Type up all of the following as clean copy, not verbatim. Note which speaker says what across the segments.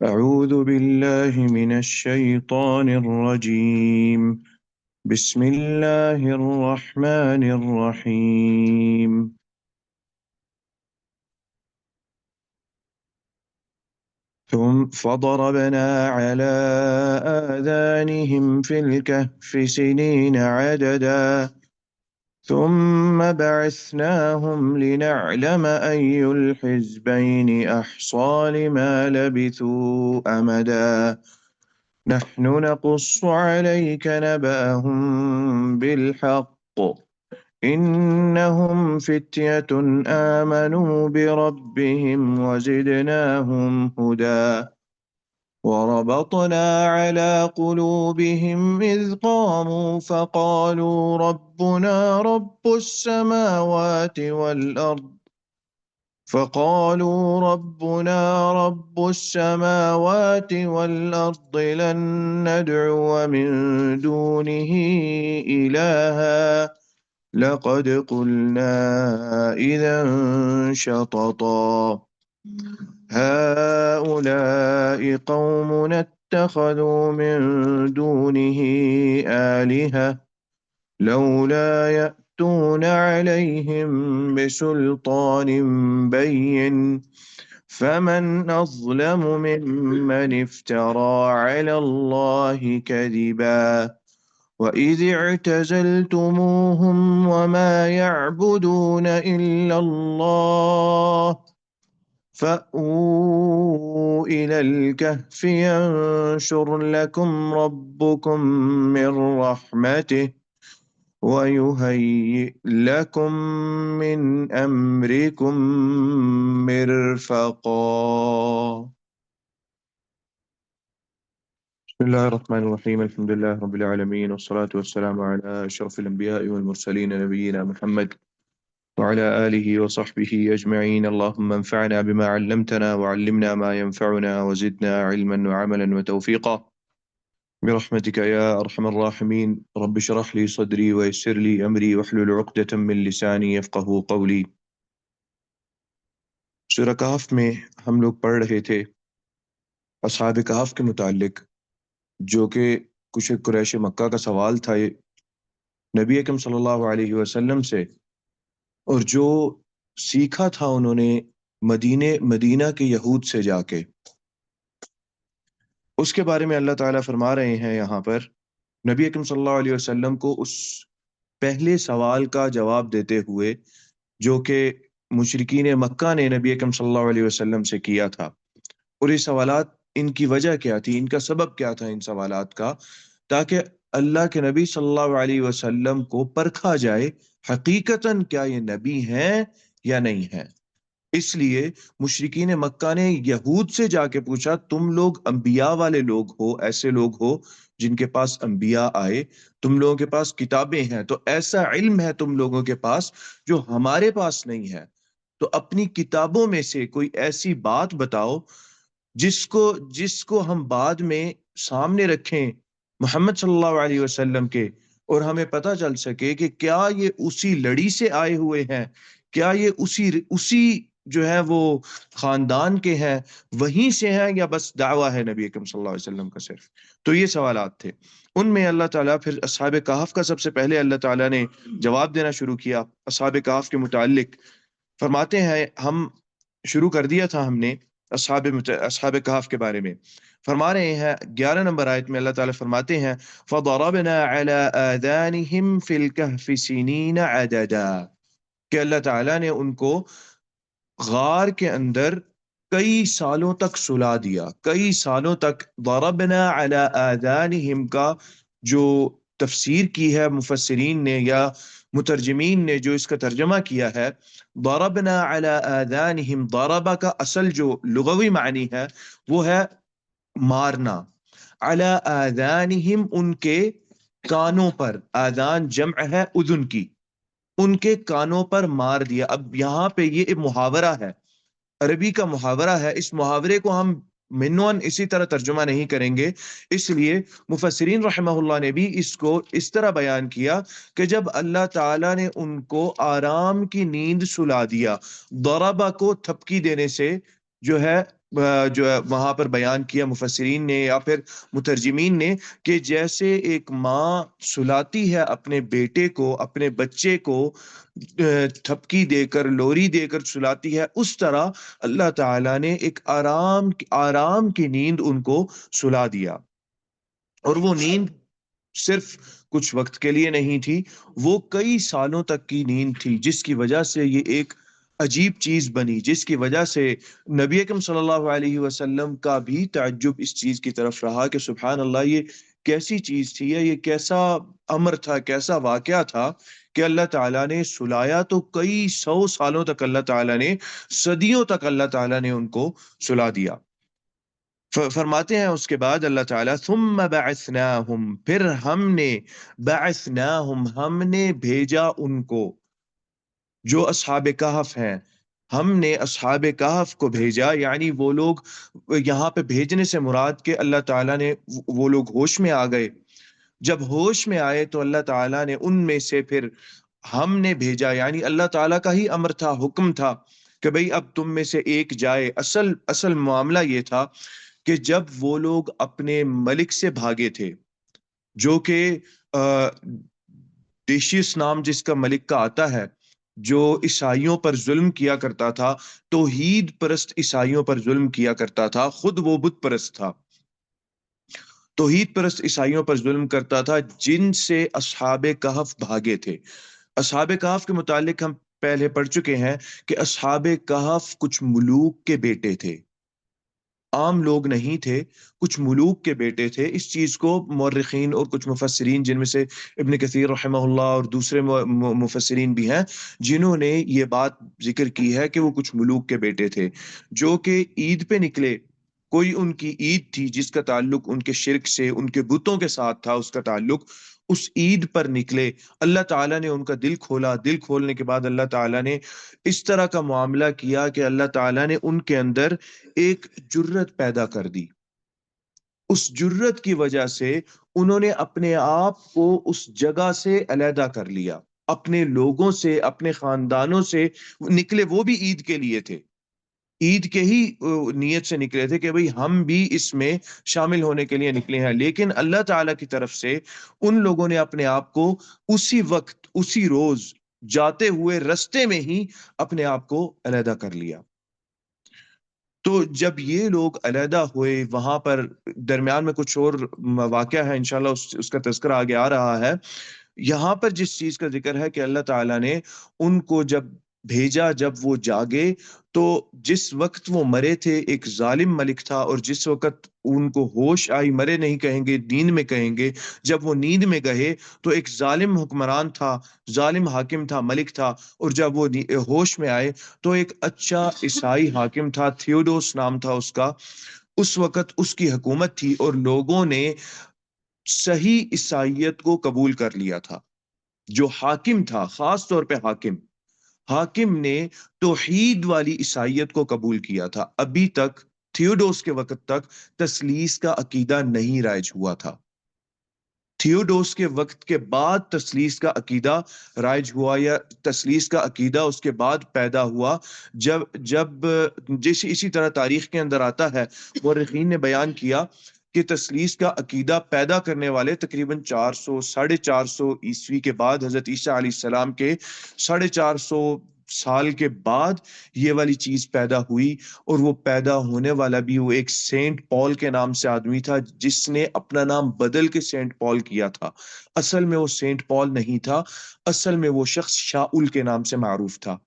Speaker 1: أعوذ بالله من الشيطان الرجيم. بسم الله الرحمن الرحيم. ثم فضربنا على آذانهم في الكهف سنين عددا ثم بعثناهم لنعلم أي الحزبين أحصى لما لبثوا أمدا. نحن نقص عليك نبأهم بالحق إنهم فتية آمنوا بربهم وزدناهم هدى. وربطنا على قلوبهم إذ قاموا فقالوا ربنا رب السماوات والأرض لن ندعو من دونه إلها لقد قلنا إذا شططا. هؤلاء قومنا اتخذوا من دونه آلهة لولا يأتون عليهم بسلطان بين فمن أظلم ممن افترى على الله كذبا. وإذ اعتزلتموهم وما يعبدون إلا الله فأووا إلى الكهف ينشر لكم ربكم من رحمته ويهيئ لكم من أمركم مرفقا. بسم الله الرحمن الرحيم. الحمد لله رب العالمين والصلاة والسلام على أشرف الأنبياء والمرسلين نبينا محمد وعلى آله وصحبه أجمعين. اللهم انفعنا بما علمتنا وعلمنا ما ينفعنا وزدنا علما وعملا وتوفيقا برحمتك يا أرحم الراحمين. رب اشرح لي صدري ويسر لي أمري واحلل عقدة من لساني يفقه قولي. سورہ کہف میں ہم لوگ پڑھ رہے تھے اصحاب کہف کے متعلق، جو کہ کچھ قریش مکہ کا سوال تھا نبی اکرم صلی اللہ علیہ وسلم سے، اور جو سیکھا تھا انہوں نے مدینہ کے یہود سے جا کے، اس کے بارے میں اللہ تعالیٰ فرما رہے ہیں یہاں پر نبی اکرم صلی اللہ علیہ وسلم کو اس پہلے سوال کا جواب دیتے ہوئے جو کہ مشرکین مکہ نے نبی اکرم صلی اللہ علیہ وسلم سے کیا تھا، اور یہ سوالات ان کی وجہ کیا تھی، ان کا سبب کیا تھا ان سوالات کا، تاکہ اللہ کے نبی صلی اللہ علیہ وسلم کو پرکھا جائے حقیقتاً کیا یہ نبی ہیں یا نہیں ہیں۔ اس لیے مشرکین مکہ نے یہود سے جا کے پوچھا، تم لوگ انبیاء والے لوگ ہو، ایسے لوگ ہو جن کے پاس انبیاء آئے، تم لوگوں کے پاس کتابیں ہیں، تو ایسا علم ہے تم لوگوں کے پاس جو ہمارے پاس نہیں ہے، تو اپنی کتابوں میں سے کوئی ایسی بات بتاؤ جس کو ہم بعد میں سامنے رکھیں محمد صلی اللہ علیہ وسلم کے، اور ہمیں پتہ چل سکے کہ کیا یہ اسی لڑی سے آئے ہوئے ہیں، کیا یہ اسی جو ہے وہ خاندان کے ہیں، وہیں سے ہیں، یا بس دعویٰ ہے نبی اکرم صلی اللہ علیہ وسلم کا صرف۔ تو یہ سوالات تھے، ان میں اللہ تعالیٰ پھر اصحاب کہف کا سب سے پہلے اللہ تعالیٰ نے جواب دینا شروع کیا اصحاب کہف کے متعلق۔ فرماتے ہیں، ہم شروع کر دیا تھا ہم نے اصحاب کہف کے بارے میں، فرما رہے ہیں 11 نمبر آیت میں اللہ تعالیٰ فرماتے ہیں فَضَرَبْنَا عَلَىٰ آذَانِهِمْ فِي الْكَهْفِ سِنِينَ عَدَدًا، کہ اللہ تعالیٰ نے ان کو غار کے اندر کئی سالوں تک سلا دیا، کئی سالوں تک۔ ضربنا علی آذانہم کا جو تفسیر کی ہے مفسرین نے یا مترجمین نے جو اس کا ترجمہ کیا ہے، ضربنا علی آذانہم، ضربہ کا اصل جو لغوی معنی ہے وہ ہے مارنا، علی آذانہم ان کے کانوں پر، آذان جمع ہے اذن کی، ان کے کانوں پر مار دیا۔ اب یہاں پہ یہ ایک محاورہ ہے، عربی کا محاورہ ہے، اس محاورے کو ہم منون اسی طرح ترجمہ نہیں کریں گے، اس لیے مفسرین رحمہ اللہ نے بھی اس کو اس طرح بیان کیا کہ جب اللہ تعالیٰ نے ان کو آرام کی نیند سلا دیا، ضربہ کو تھپکی دینے سے جو ہے جو ہے وہاں پر بیان کیا مفسرین نے یا پھر مترجمین نے، کہ جیسے ایک ماں سلاتی ہے اپنے بیٹے کو، اپنے بچے کو تھپکی دے کر، لوری دے کر سلاتی ہے، اس طرح اللہ تعالیٰ نے ایک آرام کی نیند ان کو سلا دیا۔ اور وہ نیند صرف کچھ وقت کے لیے نہیں تھی، وہ کئی سالوں تک کی نیند تھی، جس کی وجہ سے یہ ایک عجیب چیز بنی، جس کی وجہ سے نبی اکرم صلی اللہ علیہ وسلم کا بھی تعجب اس چیز کی طرف رہا کہ سبحان اللہ، یہ کیسی چیز تھی، یہ کیسا امر تھا، کیسا واقعہ تھا کہ اللہ تعالیٰ نے سلایا تو کئی سو سالوں تک، اللہ تعالیٰ نے صدیوں تک اللہ تعالیٰ نے ان کو سلا دیا۔ فرماتے ہیں اس کے بعد اللہ تعالیٰ ثم بعثناہم، پھر ہم نے، بعثناہم ہم نے بھیجا ان کو، جو اصحاب کہف ہیں، ہم نے اصحاب کہف کو بھیجا، یعنی وہ لوگ، یہاں پہ بھیجنے سے مراد کہ اللہ تعالیٰ نے، وہ لوگ ہوش میں آ گئے، جب ہوش میں آئے تو اللہ تعالیٰ نے ان میں سے پھر ہم نے بھیجا، یعنی اللہ تعالیٰ کا ہی امر تھا، حکم تھا کہ بھئی اب تم میں سے ایک جائے۔ اصل معاملہ یہ تھا کہ جب وہ لوگ اپنے ملک سے بھاگے تھے، جو کہ ڈیشیس نام جس کا ملک کا آتا ہے، جو عیسائیوں پر ظلم کیا کرتا تھا، توحید پرست عیسائیوں پر ظلم کیا کرتا تھا، خود وہ بت پرست تھا، توحید پرست عیسائیوں پر ظلم کرتا تھا، جن سے اصحاب کہف بھاگے تھے۔ اصحاب کہف کے متعلق ہم پہلے پڑھ چکے ہیں کہ اصحاب کہف کچھ ملوک کے بیٹے تھے، عام لوگ نہیں تھے، کچھ ملوک کے بیٹے تھے۔ اس چیز کو مورخین اور کچھ مفسرین، جن میں سے ابن کثیر رحمہ اللہ اور دوسرے مفسرین بھی ہیں، جنہوں نے یہ بات ذکر کی ہے کہ وہ کچھ ملوک کے بیٹے تھے، جو کہ عید پہ نکلے۔ کوئی ان کی عید تھی جس کا تعلق ان کے شرک سے، ان کے بتوں کے ساتھ تھا، اس کا تعلق، اس عید پر نکلے، اللہ تعالیٰ نے ان کا دل کھولا، دل کھولنے کے بعد اللہ تعالیٰ نے اس طرح کا معاملہ کیا کہ اللہ تعالیٰ نے ان کے اندر ایک جرت پیدا کر دی۔ اس جرت کی وجہ سے انہوں نے اپنے آپ کو اس جگہ سے علیحدہ کر لیا، اپنے لوگوں سے، اپنے خاندانوں سے نکلے۔ وہ بھی عید کے لیے تھے، عید کے ہی نیت سے نکلے تھے کہ بھئی ہم بھی اس میں شامل ہونے کے لیے نکلے ہیں، لیکن اللہ تعالیٰ کی طرف سے ان لوگوں نے اپنے آپ کو اسی وقت، اسی روز، جاتے ہوئے رستے میں ہی اپنے آپ کو علیحدہ کر لیا۔ تو جب یہ لوگ علیحدہ ہوئے، وہاں پر درمیان میں کچھ اور واقعہ ہے، انشاءاللہ اس کا تذکرہ آگے آ رہا ہے۔ یہاں پر جس چیز کا ذکر ہے کہ اللہ تعالیٰ نے ان کو جب بھیجا، جب وہ جاگے، تو جس وقت وہ مرے تھے ایک ظالم ملک تھا، اور جس وقت ان کو ہوش آئی، مرے نہیں کہیں گے، نیند میں کہیں گے، جب وہ نیند میں گئے تو ایک ظالم حکمران تھا، ظالم حاکم تھا، ملک تھا، اور جب وہ ہوش میں آئے تو ایک اچھا عیسائی حاکم تھا، تھیوڈوس نام تھا اس کا، اس وقت اس کی حکومت تھی، اور لوگوں نے صحیح عیسائیت کو قبول کر لیا تھا۔ جو حاکم تھا، خاص طور پہ حاکم نے توحید والی عیسائیت کو قبول کیا تھا۔ ابھی تک، تھیوڈوس کے وقت تک، تثلیث کا عقیدہ نہیں رائج ہوا تھا۔ تھیوڈوس کے وقت کے بعد تثلیث کا عقیدہ رائج ہوا، یا تثلیث کا عقیدہ اس کے بعد پیدا ہوا، جب جیسے اسی طرح تاریخ کے اندر آتا ہے، مورخین نے بیان کیا کہ تثلیث کا عقیدہ پیدا کرنے والے تقریباً 400 عیسوی کے بعد، حضرت عیسیٰ علیہ السلام کے 450 سال کے بعد یہ والی چیز پیدا ہوئی۔ اور وہ پیدا ہونے والا بھی وہ ایک سینٹ پال کے نام سے آدمی تھا، جس نے اپنا نام بدل کے سینٹ پال کیا تھا۔ اصل میں وہ سینٹ پال نہیں تھا، اصل میں وہ شخص شاؤل کے نام سے معروف تھا،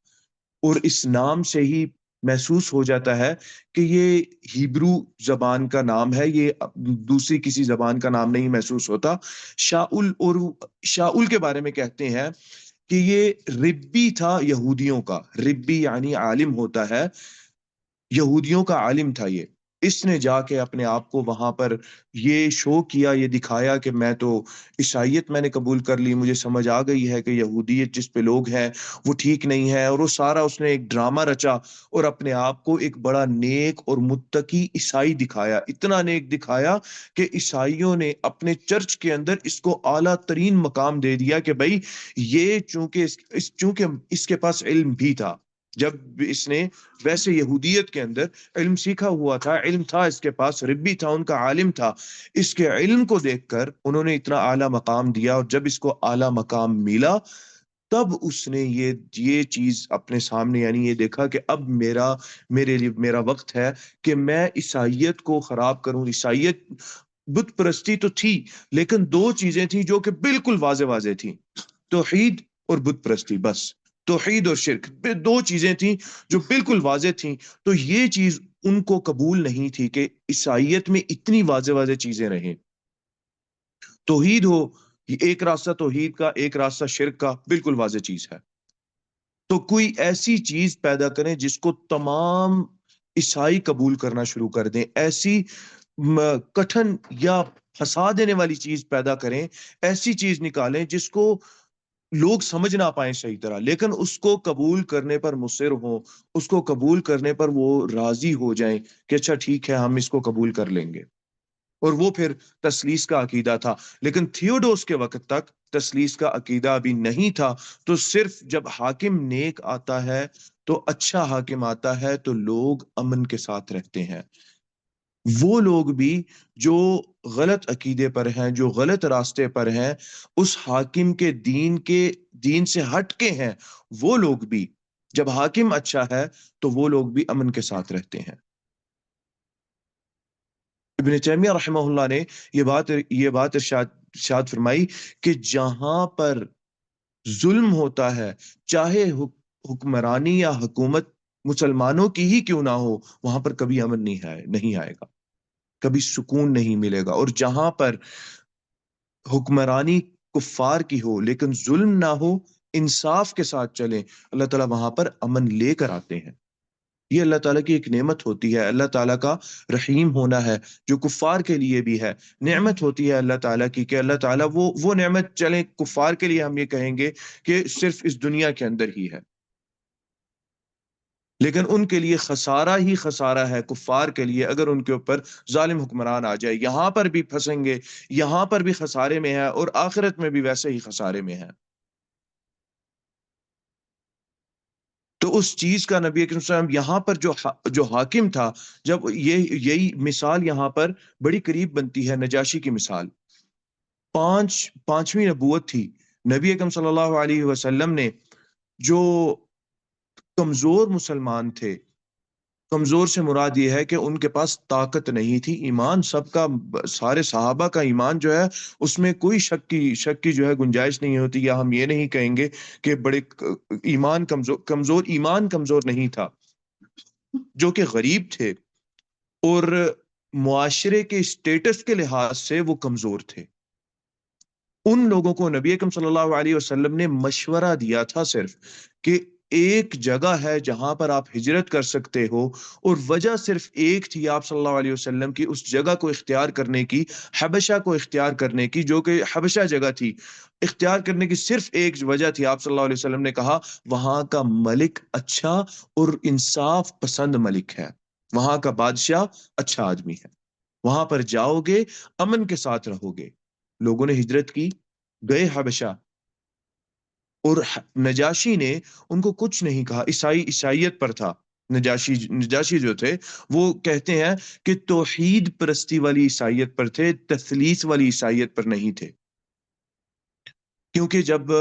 Speaker 1: اور اس نام سے ہی محسوس ہو جاتا ہے کہ یہ ہیبرو زبان کا نام ہے، یہ دوسری کسی زبان کا نام نہیں محسوس ہوتا۔ شاؤل، اور شاؤل کے بارے میں کہتے ہیں کہ یہ ربی تھا یہودیوں کا، ربی یعنی عالم ہوتا ہے، یہودیوں کا عالم تھا یہ۔ اس نے جا کے اپنے آپ کو وہاں پر یہ شو کیا، یہ دکھایا کہ میں تو عیسائیت میں نے قبول کر لی، مجھے سمجھ آ گئی ہے کہ یہودیت جس پہ لوگ ہیں وہ ٹھیک نہیں ہے، اور وہ سارا اس نے ایک ڈرامہ رچا، اور اپنے آپ کو ایک بڑا نیک اور متقی عیسائی دکھایا، اتنا نیک دکھایا کہ عیسائیوں نے اپنے چرچ کے اندر اس کو اعلیٰ ترین مقام دے دیا کہ بھائی یہ چونکہ اس کے پاس علم بھی تھا، جب اس نے ویسے یہودیت کے اندر علم سیکھا ہوا تھا، علم تھا اس کے پاس، ربی تھا، ان کا عالم تھا، اس کے علم کو دیکھ کر انہوں نے اتنا اعلیٰ مقام دیا، اور جب اس کو اعلیٰ مقام ملا تب اس نے یہ چیز اپنے سامنے، یعنی یہ دیکھا کہ اب میرے لیے میرا وقت ہے کہ میں عیسائیت کو خراب کروں۔ عیسائیت، بت پرستی تو تھی، لیکن دو چیزیں تھیں جو کہ بالکل واضح واضح تھیں، توحید اور بت پرستی، بس توحید اور شرک، دو چیزیں تھیں جو بالکل واضح تھیں۔ تو یہ چیز ان کو قبول نہیں تھی کہ عیسائیت میں اتنی واضح واضح چیزیں رہیں، توحید ہو، ایک راستہ توحید کا، ایک راستہ شرک کا، بالکل واضح چیز ہے۔ تو کوئی ایسی چیز پیدا کریں جس کو تمام عیسائی قبول کرنا شروع کر دیں، ایسی کٹھن یا پھنسا دینے والی چیز پیدا کریں، ایسی چیز نکالیں جس کو لوگ سمجھ نہ پائیں صحیح طرح، لیکن اس کو قبول کرنے پر مصر ہوں، اس کو قبول کرنے پر وہ راضی ہو جائیں کہ اچھا ٹھیک ہے، ہم اس کو قبول کر لیں گے۔ اور وہ پھر تثلیث کا عقیدہ تھا، لیکن تھیوڈوس کے وقت تک تثلیث کا عقیدہ ابھی نہیں تھا۔ تو صرف جب حاکم نیک آتا ہے، تو اچھا حاکم آتا ہے، تو لوگ امن کے ساتھ رہتے ہیں۔ وہ لوگ بھی جو غلط عقیدے پر ہیں، جو غلط راستے پر ہیں، اس حاکم کے دین سے ہٹ کے ہیں، وہ لوگ بھی جب حاکم اچھا ہے تو وہ لوگ بھی امن کے ساتھ رہتے ہیں۔ ابن تیمیہ رحمہ اللہ نے یہ بات ارشاد فرمائی کہ جہاں پر ظلم ہوتا ہے، چاہے حکمرانی یا حکومت مسلمانوں کی ہی کیوں نہ ہو، وہاں پر کبھی امن نہیں آئے گا، کبھی سکون نہیں ملے گا۔ اور جہاں پر حکمرانی کفار کی ہو لیکن ظلم نہ ہو، انصاف کے ساتھ چلیں، اللہ تعالیٰ وہاں پر امن لے کر آتے ہیں۔ یہ اللہ تعالیٰ کی ایک نعمت ہوتی ہے، اللہ تعالیٰ کا رحیم ہونا ہے، جو کفار کے لیے بھی ہے، نعمت ہوتی ہے اللہ تعالیٰ کی، کہ اللہ تعالیٰ وہ نعمت، چلیں کفار کے لیے ہم یہ کہیں گے کہ صرف اس دنیا کے اندر ہی ہے، لیکن ان کے لیے خسارہ ہی خسارہ ہے، کفار کے لیے اگر ان کے اوپر ظالم حکمران آ جائے، یہاں پر بھی پھنسیں گے، یہاں پر بھی خسارے میں ہے، اور آخرت میں بھی ویسے ہی خسارے میں ہے۔ تو اس چیز کا نبی اکرم صلی اللہ علیہ وسلم یہاں پر جو حاکم تھا، جب یہی مثال یہاں پر بڑی قریب بنتی ہے، نجاشی کی مثال، پانچویں نبوت تھی، نبی اکرم صلی اللہ علیہ وسلم نے جو کمزور مسلمان تھے، کمزور سے مراد یہ ہے کہ ان کے پاس طاقت نہیں تھی، ایمان سب کا، سارے صحابہ کا ایمان جو ہے اس میں کوئی شک کی جو ہے گنجائش نہیں ہوتی، یا ہم یہ نہیں کہیں گے کہ بڑے ایمان کمزور نہیں تھا، جو کہ غریب تھے اور معاشرے کے اسٹیٹس کے لحاظ سے وہ کمزور تھے۔ ان لوگوں کو نبی اکرم صلی اللہ علیہ وسلم نے مشورہ دیا تھا صرف کہ ایک جگہ ہے جہاں پر آپ ہجرت کر سکتے ہو، اور وجہ صرف ایک تھی آپ صلی اللہ علیہ وسلم کی اس جگہ کو اختیار کرنے کی، حبشہ کو اختیار کرنے کی، جو کہ حبشہ جگہ تھی، اختیار کرنے کی صرف ایک وجہ تھی۔ آپ صلی اللہ علیہ وسلم نے کہا وہاں کا ملک اچھا اور انصاف پسند ملک ہے، وہاں کا بادشاہ اچھا آدمی ہے، وہاں پر جاؤ گے امن کے ساتھ رہو گے۔ لوگوں نے ہجرت کی، گئے حبشہ، اور نجاشی نے ان کو کچھ نہیں کہا، عیسائیت پر تھا نجاشی جو تھے، وہ کہتے ہیں کہ توحید پرستی والی عیسائیت پر تھے، تثلیث والی عیسائیت پر نہیں تھے۔ کیونکہ جب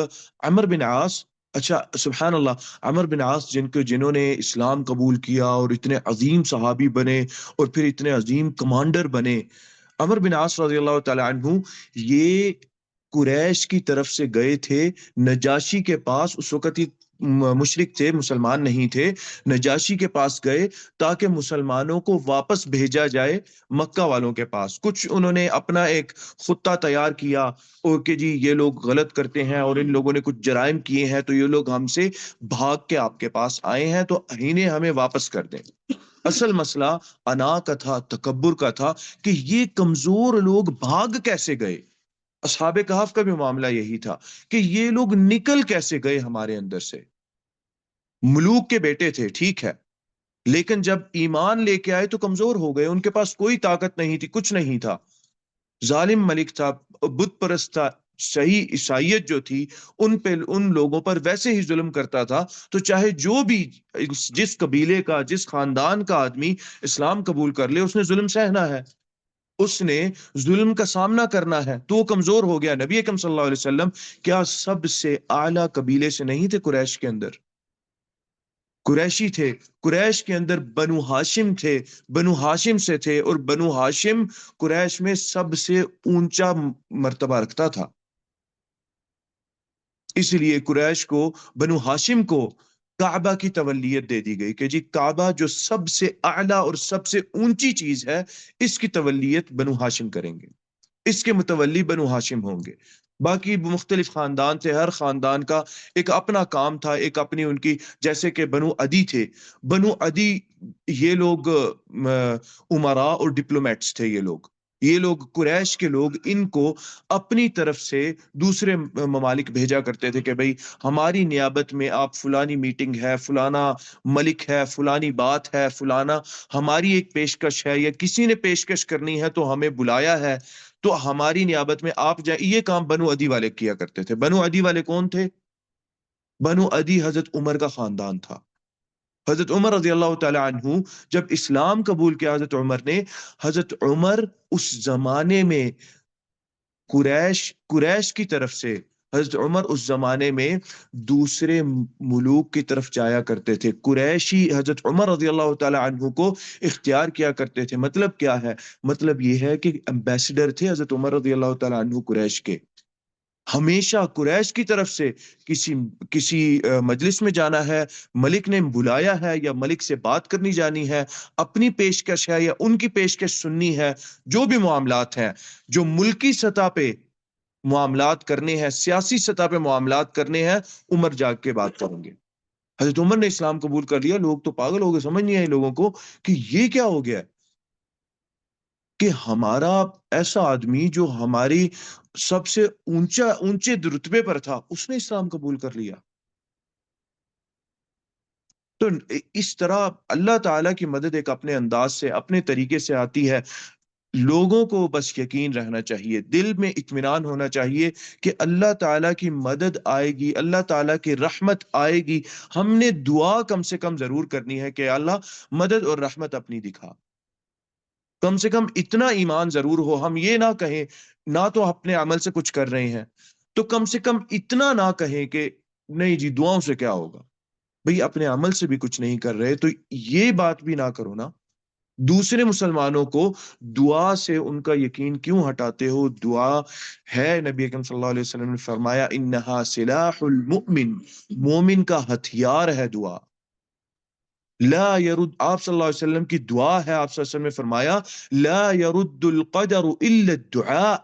Speaker 1: عمر بن عاص، اچھا سبحان اللہ، عمر بن عاص جنہوں نے اسلام قبول کیا اور اتنے عظیم صحابی بنے اور پھر اتنے عظیم کمانڈر بنے، عمر بن عاص رضی اللہ تعالی عنہ یہ قریش کی طرف سے گئے تھے نجاشی کے پاس، اس وقت یہ مشرک تھے، مسلمان نہیں تھے، نجاشی کے پاس گئے تاکہ مسلمانوں کو واپس بھیجا جائے مکہ والوں کے پاس۔ کچھ انہوں نے اپنا ایک خطہ تیار کیا، اور کہ جی یہ لوگ غلط کرتے ہیں اور ان لوگوں نے کچھ جرائم کیے ہیں، تو یہ لوگ ہم سے بھاگ کے آپ کے پاس آئے ہیں، تو انہیں ہمیں واپس کر دیں۔ اصل مسئلہ انا کا تھا، تکبر کا تھا، کہ یہ کمزور لوگ بھاگ کیسے گئے۔ اصحاب کہف کا بھی معاملہ یہی تھا کہ یہ لوگ نکل کیسے گئے ہمارے اندر سے۔ ملوک کے بیٹے تھے، ٹھیک ہے، لیکن جب ایمان لے کے آئے تو کمزور ہو گئے، ان کے پاس کوئی طاقت نہیں تھی، کچھ نہیں تھا، ظالم ملک تھا، بت پرست تھا، صحیح عیسائیت جو تھی ان پہ، ان لوگوں پر ویسے ہی ظلم کرتا تھا، تو چاہے جو بھی جس قبیلے کا، جس خاندان کا آدمی اسلام قبول کر لے، اس نے ظلم سہنا ہے، اس نے ظلم کا سامنا کرنا ہے، تو وہ کمزور ہو گیا۔ نبی اکرم صلی اللہ علیہ وسلم کیا سب سے اعلیٰ قبیلے سے نہیں تھے؟ قریش کے اندر قریشی تھے، قریش کے اندر بنو ہاشم تھے، بنو ہاشم سے تھے، اور بنو ہاشم قریش میں سب سے اونچا مرتبہ رکھتا تھا۔ اس لیے قریش کو، بنو ہاشم کو کعبہ کی تولیت دے دی گئی کہ جی کعبہ جو سب سے اعلیٰ اور سب سے اونچی چیز ہے، اس کی تولیت بنو ہاشم کریں گے، اس کے متولی بنو ہاشم ہوں گے۔ باقی مختلف خاندان تھے، ہر خاندان کا ایک اپنا کام تھا، ایک اپنی ان کی، جیسے کہ بنو عدی تھے، بنو عدی یہ لوگ امراء اور ڈپلومیٹس تھے، یہ لوگ قریش کے لوگ ان کو اپنی طرف سے دوسرے ممالک بھیجا کرتے تھے کہ بھئی ہماری نیابت میں آپ، فلانی میٹنگ ہے، فلانا ملک ہے، فلانی بات ہے، فلانا ہماری ایک پیشکش ہے، یا کسی نے پیشکش کرنی ہے تو ہمیں بلایا ہے، تو ہماری نیابت میں آپ جائیں۔ یہ کام بنو عدی والے کیا کرتے تھے۔ بنو عدی والے کون تھے؟ بنو عدی حضرت عمر کا خاندان تھا۔ حضرت عمر رضی اللہ تعالی عنہ جب اسلام قبول کیا حضرت عمر نے، حضرت عمر اس زمانے میں قریش کی طرف سے، حضرت عمر اس زمانے میں دوسرے ملوک کی طرف جایا کرتے تھے، قریشی حضرت عمر رضی اللہ تعالی عنہ کو اختیار کیا کرتے تھے۔ مطلب کیا ہے؟ مطلب یہ ہے کہ امبیسڈر تھے حضرت عمر رضی اللہ تعالی عنہ قریش کے، ہمیشہ قریش کی طرف سے کسی مجلس میں جانا ہے، ملک نے بلایا ہے یا ملک سے بات کرنی جانی ہے، اپنی پیشکش ہے یا ان کی پیشکش سننی ہے، جو بھی معاملات ہیں، جو ملکی سطح پہ معاملات کرنے ہیں، سیاسی سطح پہ معاملات کرنے ہیں، عمر جا کے بات کریں گے۔ حضرت عمر نے اسلام قبول کر لیا، لوگ تو پاگل ہو گئے، سمجھ نہیں آئی لوگوں کو کہ یہ کیا ہو گیا کہ ہمارا ایسا آدمی جو ہماری سب سے اونچے رتبے پر تھا، اس نے اسلام قبول کر لیا۔ تو اس طرح اللہ تعالیٰ کی مدد ایک اپنے انداز سے، اپنے طریقے سے آتی ہے۔ لوگوں کو بس یقین رہنا چاہیے، دل میں اطمینان ہونا چاہیے کہ اللہ تعالیٰ کی مدد آئے گی، اللہ تعالیٰ کی رحمت آئے گی۔ ہم نے دعا کم سے کم ضرور کرنی ہے کہ اللہ مدد اور رحمت اپنی دکھا۔ کم سے کم اتنا ایمان ضرور ہو، ہم یہ نہ کہیں، نہ تو اپنے عمل سے کچھ کر رہے ہیں، تو کم سے کم اتنا نہ کہیں کہ نہیں جی دعاؤں سے کیا ہوگا، بھئی اپنے عمل سے بھی کچھ نہیں کر رہے تو یہ بات بھی نہ کرو نا۔ دوسرے مسلمانوں کو دعا سے ان کا یقین کیوں ہٹاتے ہو؟ دعا ہے، نبی اکرم صلی اللہ علیہ وسلم نے فرمایا انہا سلاح المؤمن، مومن کا ہتھیار ہے دعا۔ لا يرد، آپ صلی اللہ علیہ وسلم کی دعا ہے، آپ صلی اللہ علیہ وسلم نے فرمایا لا يرد القدر الا الدعاء،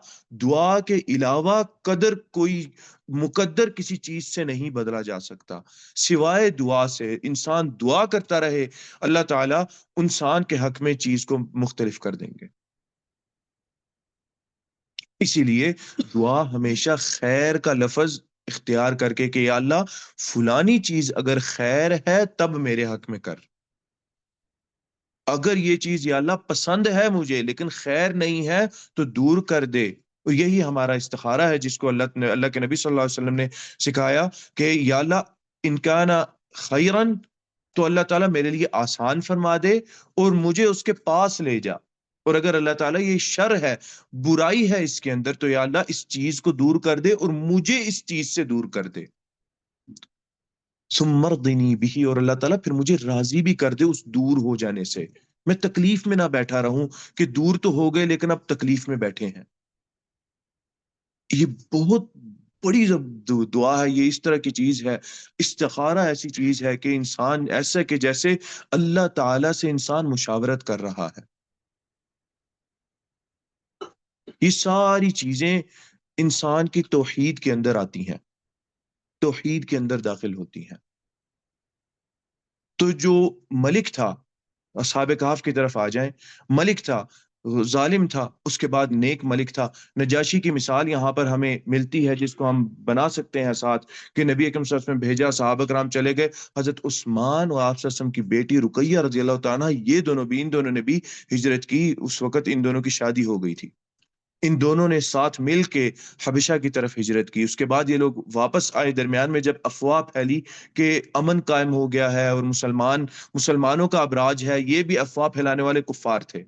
Speaker 1: دعا کے علاوہ قدر، کوئی مقدر کسی چیز سے نہیں بدلا جا سکتا سوائے دعا سے۔ انسان دعا کرتا رہے، اللہ تعالیٰ انسان کے حق میں چیز کو مختلف کر دیں گے۔ اسی لیے دعا ہمیشہ خیر کا لفظ اختیار کر کے کہ یا اللہ فلانی چیز اگر خیر ہے تب میرے حق میں کر، اگر یہ چیز یا اللہ پسند ہے مجھے لیکن خیر نہیں ہے تو دور کر دے۔ اور یہی ہمارا استخارہ ہے جس کو اللہ کے نبی صلی اللہ علیہ وسلم نے سکھایا کہ یا اللہ ان کان خیرن، تو اللہ تعالیٰ میرے لیے آسان فرما دے اور مجھے اس کے پاس لے جا، اور اگر اللہ تعالیٰ یہ شر ہے، برائی ہے اس کے اندر، تو یا اللہ اس چیز کو دور کر دے اور مجھے اس چیز سے دور کر دے۔ ثم ارضنی بہ، اور اللہ تعالیٰ پھر مجھے راضی بھی کر دے اس دور ہو جانے سے، میں تکلیف میں نہ بیٹھا رہوں کہ دور تو ہو گئے لیکن اب تکلیف میں بیٹھے ہیں۔ یہ بہت بڑی دعا ہے، یہ اس طرح کی چیز ہے، استخارہ ایسی چیز ہے کہ انسان ایسا کہ جیسے اللہ تعالیٰ سے انسان مشاورت کر رہا ہے۔ یہ ساری چیزیں انسان کی توحید کے اندر آتی ہیں، توحید کے اندر داخل ہوتی ہیں۔ تو جو ملک تھا، اصحاب کہف کی طرف آ جائیں، ملک تھا، ظالم تھا، اس کے بعد نیک ملک تھا۔ نجاشی کی مثال یہاں پر ہمیں ملتی ہے جس کو ہم بنا سکتے ہیں ساتھ، کہ نبی اکرم صلی اللہ علیہ وسلم بھیجا، صحابہ کرام چلے گئے، حضرت عثمان اور آپ صلی اللہ علیہ وسلم کی بیٹی رقیہ رضی اللہ تعالیٰ عنہ، یہ دونوں بھی، ان دونوں نے بھی ہجرت کی، اس وقت ان دونوں کی شادی ہو گئی تھی۔ ان دونوں نے ساتھ مل کے حبشہ کی طرف ہجرت کی. اس کے بعد یہ لوگ واپس آئے. درمیان میں جب افواہ پھیلی کہ امن قائم ہو گیا ہے اور مسلمانوں کا اب راج ہے، یہ بھی افواہ پھیلانے والے کفار تھے.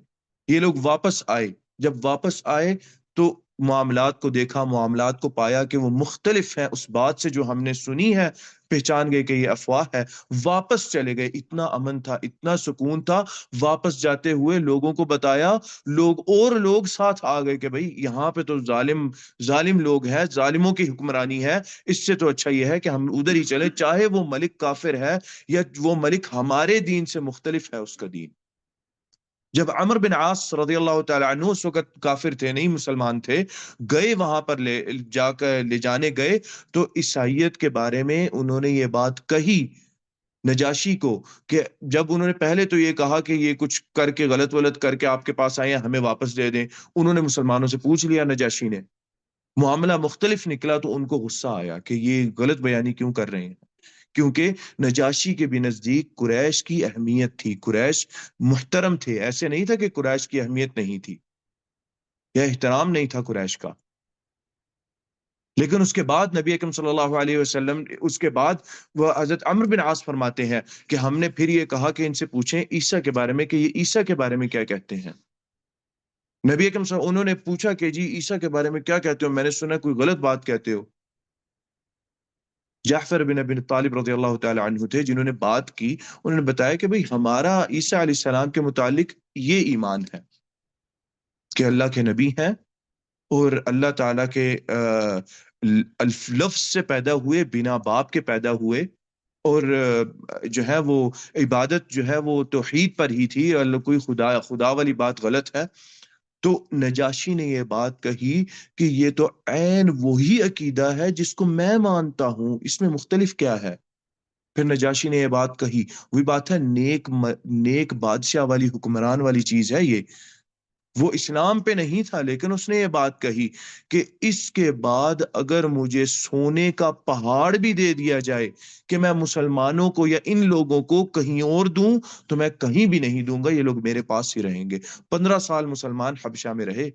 Speaker 1: یہ لوگ واپس آئے. جب واپس آئے تو معاملات کو دیکھا، معاملات کو پایا کہ وہ مختلف ہیں اس بات سے جو ہم نے سنی ہے. پہچان گئے کہ یہ افواہ ہے. واپس چلے گئے. اتنا امن تھا، اتنا سکون تھا. واپس جاتے ہوئے لوگوں کو بتایا، لوگ ساتھ آ گئے کہ بھئی یہاں پہ تو ظالم لوگ ہیں، ظالموں کی حکمرانی ہے. اس سے تو اچھا یہ ہے کہ ہم ادھر ہی چلے، چاہے وہ ملک کافر ہے یا وہ ملک ہمارے دین سے مختلف ہے اس کا دین. جب عمر بن عاص رضی اللہ تعالیٰ عنہ اس وقت کافر تھے، نہیں مسلمان تھے، گئے وہاں پر لے جانے گئے تو عیسائیت کے بارے میں انہوں نے یہ بات کہی نجاشی کو، کہ جب انہوں نے پہلے تو یہ کہا کہ یہ کچھ کر کے غلط کر کے آپ کے پاس آئے ہیں، ہمیں واپس دے دیں. انہوں نے مسلمانوں سے پوچھ لیا نجاشی نے، معاملہ مختلف نکلا تو ان کو غصہ آیا کہ یہ غلط بیانی کیوں کر رہے ہیں. کیونکہ نجاشی کے بھی نزدیک قریش کی اہمیت تھی، قریش محترم تھے. ایسے نہیں تھا کہ قریش کی اہمیت نہیں تھی یا احترام نہیں تھا قریش کا. لیکن اس کے بعد نبی اکرم صلی اللہ علیہ وسلم، اس کے بعد وہ حضرت عمرو بن عاص فرماتے ہیں کہ ہم نے پھر یہ کہا کہ ان سے پوچھیں عیسیٰ کے بارے میں کہ یہ عیسیٰ کے بارے میں کیا کہتے ہیں. نبی اکرم صلی اللہ انہوں نے پوچھا کہ جی عیسیٰ کے بارے میں کیا کہتے ہو، میں نے سنا کوئی غلط بات کہتے ہو. جعفر بن ابی طالب رضی اللہ تعالی عنہ تھے جنہوں نے بات کی. انہوں نے بتایا کہ بھئی ہمارا عیسیٰ علیہ السلام کے متعلق یہ ایمان ہے کہ اللہ کے نبی ہیں اور اللہ تعالیٰ کے لفظ سے پیدا ہوئے، بنا باپ کے پیدا ہوئے، اور جو ہے وہ عبادت جو ہے وہ توحید پر ہی تھی، اللہ کوئی خدا والی بات غلط ہے. تو نجاشی نے یہ بات کہی کہ یہ تو عین وہی عقیدہ ہے جس کو میں مانتا ہوں، اس میں مختلف کیا ہے. پھر نجاشی نے یہ بات کہی، وہی بات ہے نیک بادشاہ والی، حکمران والی چیز ہے یہ. وہ اسلام پہ نہیں تھا لیکن اس نے یہ بات کہی کہ اس کے بعد اگر مجھے سونے کا پہاڑ بھی دے دیا جائے کہ میں مسلمانوں کو یا ان لوگوں کو کہیں اور دوں تو میں کہیں بھی نہیں دوں گا، یہ لوگ میرے پاس ہی رہیں گے. 15 سال مسلمان حبشہ میں رہے.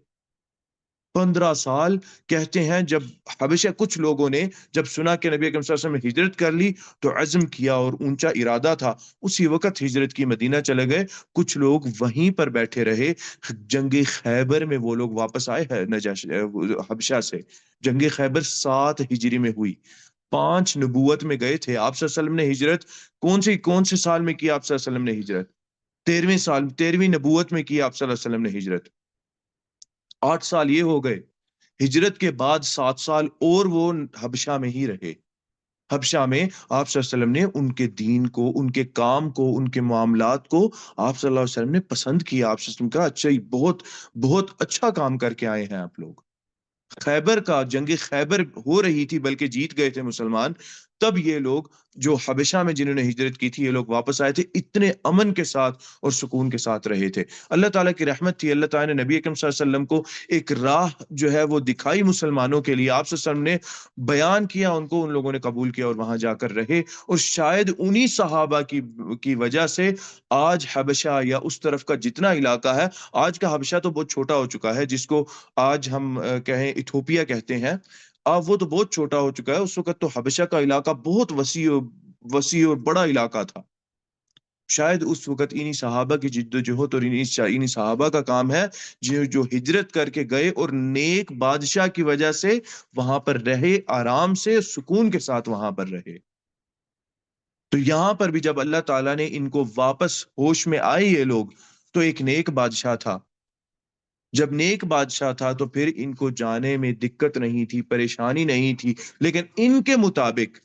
Speaker 1: 15 سال کہتے ہیں جب حبشہ کچھ لوگوں نے جب سنا کہ نبی اکرم صلی اللہ علیہ وسلم نے ہجرت کر لی تو عزم کیا اور اونچا ارادہ تھا، اسی وقت ہجرت کی، مدینہ چلے گئے. کچھ لوگ وہیں پر بیٹھے رہے. جنگ خیبر میں وہ لوگ واپس آئے ہیں حبشہ سے. جنگ خیبر 7 ہجری میں ہوئی. 5 نبوت میں گئے تھے. آپ صلی اللہ علیہ وسلم نے ہجرت کون سے سال میں کی؟ آپ صلی اللہ علیہ وسلم نے ہجرت 13ویں سال، 13ویں نبوت میں کی آپ صلی اللہ علیہ وسلم نے ہجرت. 8 سال یہ ہو گئے. ہجرت کے بعد 7 سال اور وہ حبشہ میں ہی رہے. حبشہ میں آپ صلی اللہ علیہ وسلم نے ان کے دین کو، ان کے کام کو، ان کے معاملات کو آپ صلی اللہ علیہ وسلم نے پسند کیا. آپ صلی اللہ علیہ وسلم کہا اچھا بہت بہت اچھا کام کر کے آئے ہیں آپ لوگ. خیبر کا جنگ خیبر ہو رہی تھی، بلکہ جیت گئے تھے مسلمان. تب یہ لوگ جو حبشہ میں جنہوں نے ہجرت کی تھی یہ لوگ واپس آئے تھے، اتنے امن کے ساتھ اور سکون کے ساتھ رہے تھے. اللہ تعالیٰ کی رحمت تھی. اللہ تعالیٰ نے نبی اکرم صلی اللہ علیہ وسلم کو ایک راہ جو ہے وہ دکھائی مسلمانوں کے لیے. آپ صلی اللہ علیہ وسلم نے بیان کیا ان کو، ان لوگوں نے قبول کیا اور وہاں جا کر رہے. اور شاید انہی صحابہ کی وجہ سے آج حبشہ یا اس طرف کا جتنا علاقہ ہے، آج کا حبشہ تو بہت چھوٹا ہو چکا ہے، جس کو آج ہم کہیں ایتھوپیا کہتے ہیں، اب وہ تو بہت چھوٹا ہو چکا ہے. اس وقت تو حبشہ کا علاقہ بہت وسیع اور بڑا علاقہ تھا. شاید اس وقت انہی صحابہ کی جد و جہد اور انہی صحابہ کا کام ہے جو ہجرت کر کے گئے اور نیک بادشاہ کی وجہ سے وہاں پر رہے، آرام سے سکون کے ساتھ وہاں پر رہے. تو یہاں پر بھی جب اللہ تعالیٰ نے ان کو واپس ہوش میں آئے یہ لوگ، تو ایک نیک بادشاہ تھا. جب نیک بادشاہ تھا تو پھر ان کو جانے میں دقت نہیں تھی، پریشانی نہیں تھی. لیکن ان کے مطابق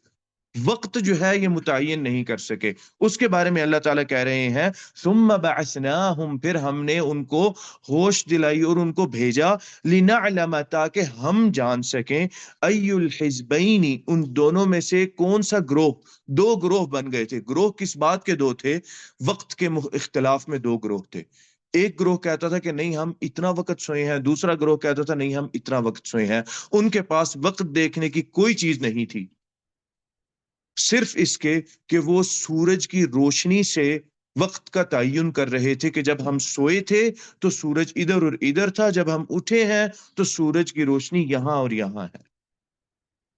Speaker 1: وقت جو ہے یہ متعین نہیں کر سکے. اس کے بارے میں اللہ تعالیٰ کہہ رہے ہیں ثم بعثناہم، پھر ہم نے ان کو ہوش دلائی اور ان کو بھیجا، لنعلم، تاکہ ہم جان سکیں، ای الحزبین، ان دونوں میں سے کون سا گروہ. 2 گروہ بن گئے تھے. گروہ کس بات کے 2 تھے؟ وقت کے اختلاف میں 2 گروہ تھے. ایک گروہ کہتا تھا کہ نہیں ہم اتنا وقت سوئے ہیں، دوسرا گروہ کہتا تھا نہیں ہم اتنا وقت سوئے ہیں. ان کے پاس وقت دیکھنے کی کوئی چیز نہیں تھی، صرف اس کے کہ وہ سورج کی روشنی سے وقت کا تعین کر رہے تھے کہ جب ہم سوئے تھے تو سورج ادھر اور ادھر تھا، جب ہم اٹھے ہیں تو سورج کی روشنی یہاں اور یہاں ہے۔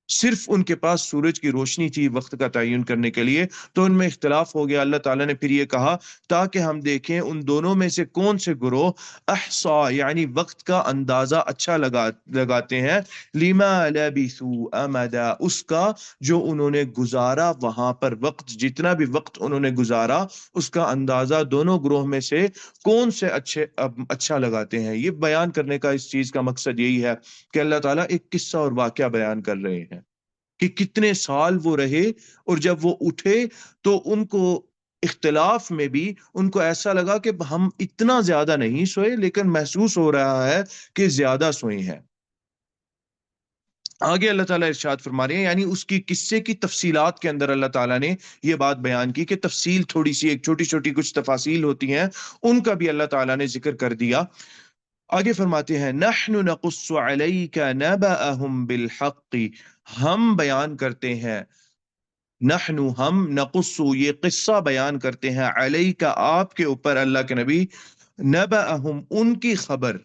Speaker 1: صرف ان کے پاس سورج کی روشنی تھی وقت کا تعین کرنے کے لیے، تو ان میں اختلاف ہو گیا۔ اللہ تعالیٰ نے پھر یہ کہا تاکہ ہم دیکھیں ان دونوں میں سے کون سے گروہ احصا یعنی وقت کا اندازہ اچھا لگاتے ہیں، لما لبثوا امدا، اس کا جو انہوں نے گزارا وہاں پر، وقت جتنا بھی وقت انہوں نے گزارا اس کا اندازہ دونوں گروہ میں سے کون سے اچھا لگاتے ہیں۔ یہ بیان کرنے کا اس چیز کا مقصد یہی ہے کہ اللہ تعالیٰ ایک قصہ اور واقعہ بیان کر رہے ہیں کہ کتنے سال وہ رہے، اور جب وہ اٹھے تو ان کو اختلاف میں بھی ان کو ایسا لگا کہ ہم اتنا زیادہ نہیں سوئے، لیکن محسوس ہو رہا ہے کہ زیادہ سوئے ہیں۔ آگے اللہ تعالیٰ ارشاد فرما رہے ہیں، یعنی اس کی قصے کی تفصیلات کے اندر اللہ تعالیٰ نے یہ بات بیان کی کہ تفصیل تھوڑی سی، ایک چھوٹی چھوٹی کچھ تفاصیل ہوتی ہیں، ان کا بھی اللہ تعالیٰ نے ذکر کر دیا۔ آگے فرماتے ہیں نحن نقص علیک نبأہم بالحق، ہم بیان کرتے ہیں، نحن ہم، نقص یہ قصہ بیان کرتے ہیں، علیک آپ کے اوپر اللہ کے نبی، نبأہم ان کی خبر،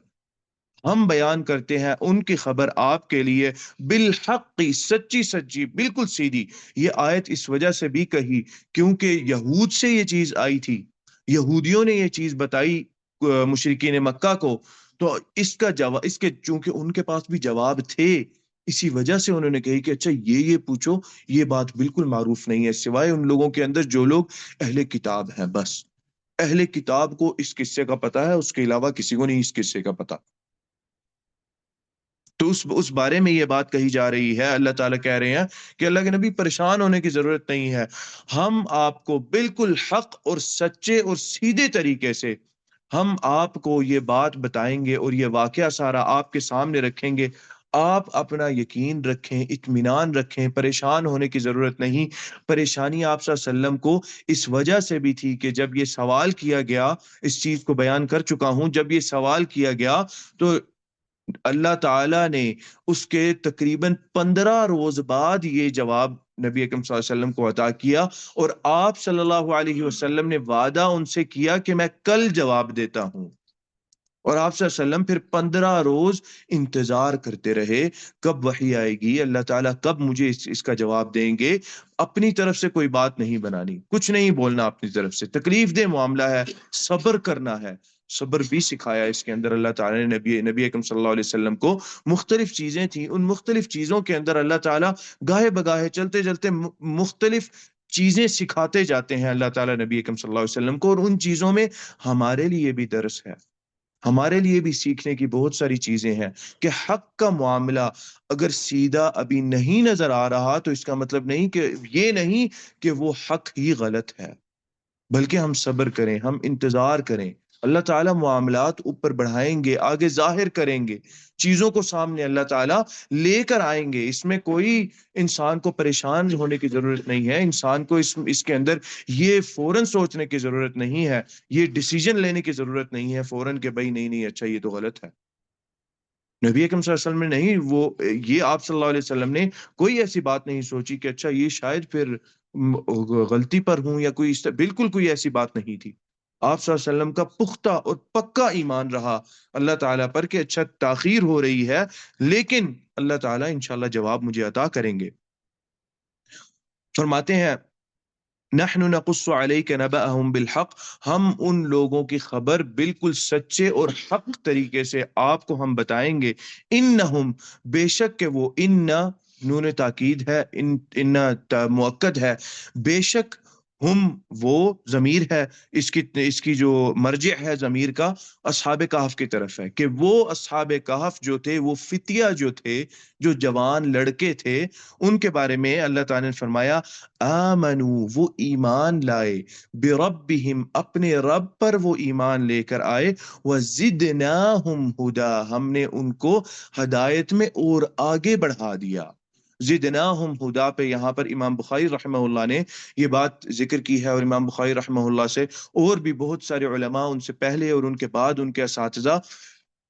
Speaker 1: ہم بیان کرتے ہیں ان کی خبر آپ کے لیے، بالحق سچی سچی بالکل سیدھی۔ یہ آیت اس وجہ سے بھی کہی کیونکہ یہود سے یہ چیز آئی تھی، یہودیوں نے یہ چیز بتائی مشرکین مکہ کو، تو اس کا جواب، اس کے چونکہ ان کے پاس بھی جواب تھے، اسی وجہ سے انہوں نے کہی کہ اچھا یہ پوچھو، یہ بات بالکل معروف نہیں ہے سوائے ان لوگوں کے اندر جو لوگ اہل کتاب ہیں، بس اہل کتاب کو اس قصے کا پتہ ہے، اس کے علاوہ کسی کو نہیں اس قصے کا پتہ۔ تو اس بارے میں یہ بات کہی جا رہی ہے، اللہ تعالیٰ کہہ رہے ہیں کہ اللہ کے نبی پریشان ہونے کی ضرورت نہیں ہے، ہم آپ کو بالکل حق اور سچے اور سیدھے طریقے سے ہم آپ کو یہ بات بتائیں گے اور یہ واقعہ سارا آپ کے سامنے رکھیں گے۔ آپ اپنا یقین رکھیں، اطمینان رکھیں، پریشان ہونے کی ضرورت نہیں۔ پریشانی آپ صلی اللہ علیہ وسلم کو اس وجہ سے بھی تھی کہ جب یہ سوال کیا گیا، اس چیز کو بیان کر چکا ہوں، جب یہ سوال کیا گیا تو اللہ تعالیٰ نے اس کے تقریباً 15 روز بعد یہ جواب نبی اکرم صلی اللہ علیہ وسلم کو عطا کیا، اور آپ صلی اللہ علیہ وسلم نے وعدہ ان سے کیا کہ میں کل جواب دیتا ہوں، اور آپ صلی اللہ علیہ وسلم پھر 15 روز انتظار کرتے رہے کب وحی آئے گی، اللہ تعالیٰ کب مجھے اس کا جواب دیں گے۔ اپنی طرف سے کوئی بات نہیں بنانی، کچھ نہیں بولنا اپنی طرف سے، تکلیف دہ معاملہ ہے، صبر کرنا ہے، صبر بھی سکھایا اس کے اندر اللہ تعالیٰ نے نبی اکرم صلی اللہ علیہ وسلم کو۔ مختلف چیزیں تھیں، ان مختلف چیزوں کے اندر اللہ تعالیٰ گاہے بگاہے چلتے چلتے مختلف چیزیں سکھاتے جاتے ہیں اللہ تعالیٰ نبی اکرم صلی اللہ علیہ وسلم کو، اور ان چیزوں میں ہمارے لیے بھی درس ہے، ہمارے لیے بھی سیکھنے کی بہت ساری چیزیں ہیں کہ حق کا معاملہ اگر سیدھا ابھی نہیں نظر آ رہا تو اس کا مطلب نہیں کہ یہ نہیں کہ وہ حق ہی غلط ہے، بلکہ ہم صبر کریں، ہم انتظار کریں، اللہ تعالیٰ معاملات اوپر بڑھائیں گے، آگے ظاہر کریں گے، چیزوں کو سامنے اللہ تعالیٰ لے کر آئیں گے۔ اس میں کوئی انسان کو پریشان ہونے کی ضرورت نہیں ہے، انسان کو اس کے اندر یہ فوراً سوچنے کی ضرورت نہیں ہے، یہ ڈیسیجن لینے کی ضرورت نہیں ہے فوراً کہ بھائی نہیں نہیں اچھا یہ تو غلط ہے۔ نبی اکرم صلی اللہ علیہ وسلم نے نہیں، وہ یہ آپ صلی اللہ علیہ وسلم نے کوئی ایسی بات نہیں سوچی کہ اچھا یہ شاید پھر غلطی پر ہوں یا کوئی بالکل کوئی ایسی بات نہیں تھی۔ آپ صلی اللہ علیہ وسلم کا پختہ اور پکا ایمان رہا اللہ تعالیٰ پر کہ اچھا تاخیر ہو رہی ہے لیکن اللہ تعالیٰ انشاءاللہ جواب مجھے عطا کریں گے۔ فرماتے ہیں نحن نقص علیک نبأہم بالحق، ہم ان لوگوں کی خبر بالکل سچے اور حق طریقے سے آپ کو ہم بتائیں گے۔ انہم بے شک کہ وہ، ان نون تاکید ہے، ان مؤکد ہے، بے شک ہم وہ ضمیر ہے، اس کی جو مرجع ہے ضمیر کا اصحاب کہف کی طرف ہے، کہ وہ اصحاب کہف جو تھے، وہ فتیہ جو تھے، جو جوان لڑکے تھے، ان کے بارے میں اللہ تعالی نے فرمایا آمنو وہ ایمان لائے، بربہم اپنے رب پر وہ ایمان لے کر آئے، وزدناہم ہدا ہم نے ان کو ہدایت میں اور آگے بڑھا دیا۔ زدناہم ہدا پہ یہاں پر امام بخاری رحمہ اللہ نے یہ بات ذکر کی ہے، اور امام بخاری رحمہ اللہ سے اور بھی بہت سارے علماء ان سے پہلے اور ان کے بعد ان کے اساتذہ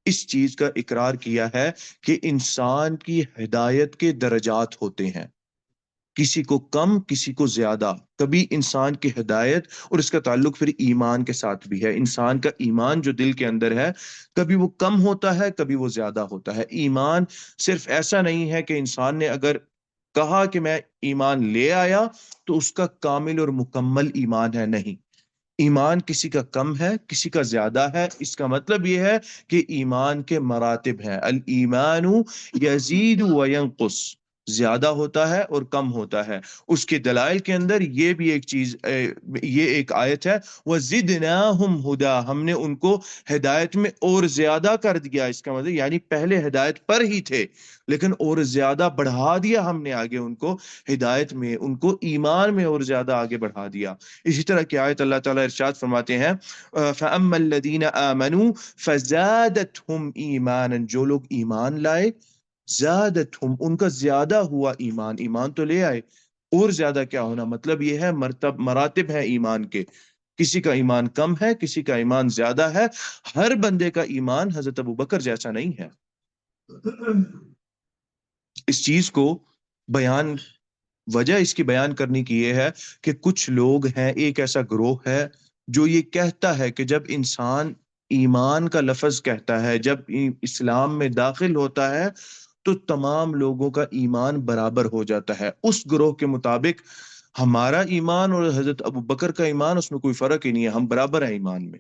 Speaker 1: اس چیز کا اقرار کیا ہے کہ انسان کی ہدایت کے درجات ہوتے ہیں، کسی کو کم کسی کو زیادہ. کبھی انسان کی ہدایت، اور اس کا تعلق پھر ایمان کے ساتھ بھی ہے، انسان کا ایمان جو دل کے اندر ہے کبھی وہ کم ہوتا ہے کبھی وہ زیادہ ہوتا ہے. ایمان صرف ایسا نہیں ہے کہ انسان نے اگر کہا کہ میں ایمان لے آیا تو اس کا کامل اور مکمل ایمان ہے، نہیں. ایمان کسی کا کم ہے کسی کا زیادہ ہے. اس کا مطلب یہ ہے کہ ایمان کے مراتب ہیں. الایمان یزید و ینقص، زیادہ ہوتا ہے اور کم ہوتا ہے. اس کے دلائل کے اندر یہ بھی ایک چیز، یہ ایک آیت ہے، وَزِدْنَاهُمْ هُدًى، ہم نے ان کو ہدایت میں اور زیادہ کر دیا. اس کا مطلب یعنی پہلے ہدایت پر ہی تھے لیکن اور زیادہ بڑھا دیا ہم نے آگے ان کو ہدایت میں، ان کو ایمان میں اور زیادہ آگے بڑھا دیا. اسی طرح کی آیت اللہ تعالیٰ ارشاد فرماتے ہیں فَأَمَّا الَّذِينَ آمَنُوا فَزَادَتْهُمْ إِيمَانًا، جو لوگ ایمان لائے، زادتہم، ان کا زیادہ ہوا ایمان. ایمان تو لے آئے، اور زیادہ کیا ہونا، مطلب یہ ہے مراتب ہے ایمان کے. کسی کا ایمان کم ہے کسی کا ایمان زیادہ ہے. ہر بندے کا ایمان حضرت ابوبکر جیسا نہیں ہے. اس چیز کو بیان، وجہ اس کی بیان کرنے کی یہ ہے کہ کچھ لوگ ہیں، ایک ایسا گروہ ہے جو یہ کہتا ہے کہ جب انسان ایمان کا لفظ کہتا ہے، جب اسلام میں داخل ہوتا ہے تو تمام لوگوں کا ایمان برابر ہو جاتا ہے. اس گروہ کے مطابق ہمارا ایمان اور حضرت ابوبکر کا ایمان، اس میں کوئی فرق ہی نہیں ہے، ہم برابر ہیں ایمان میں.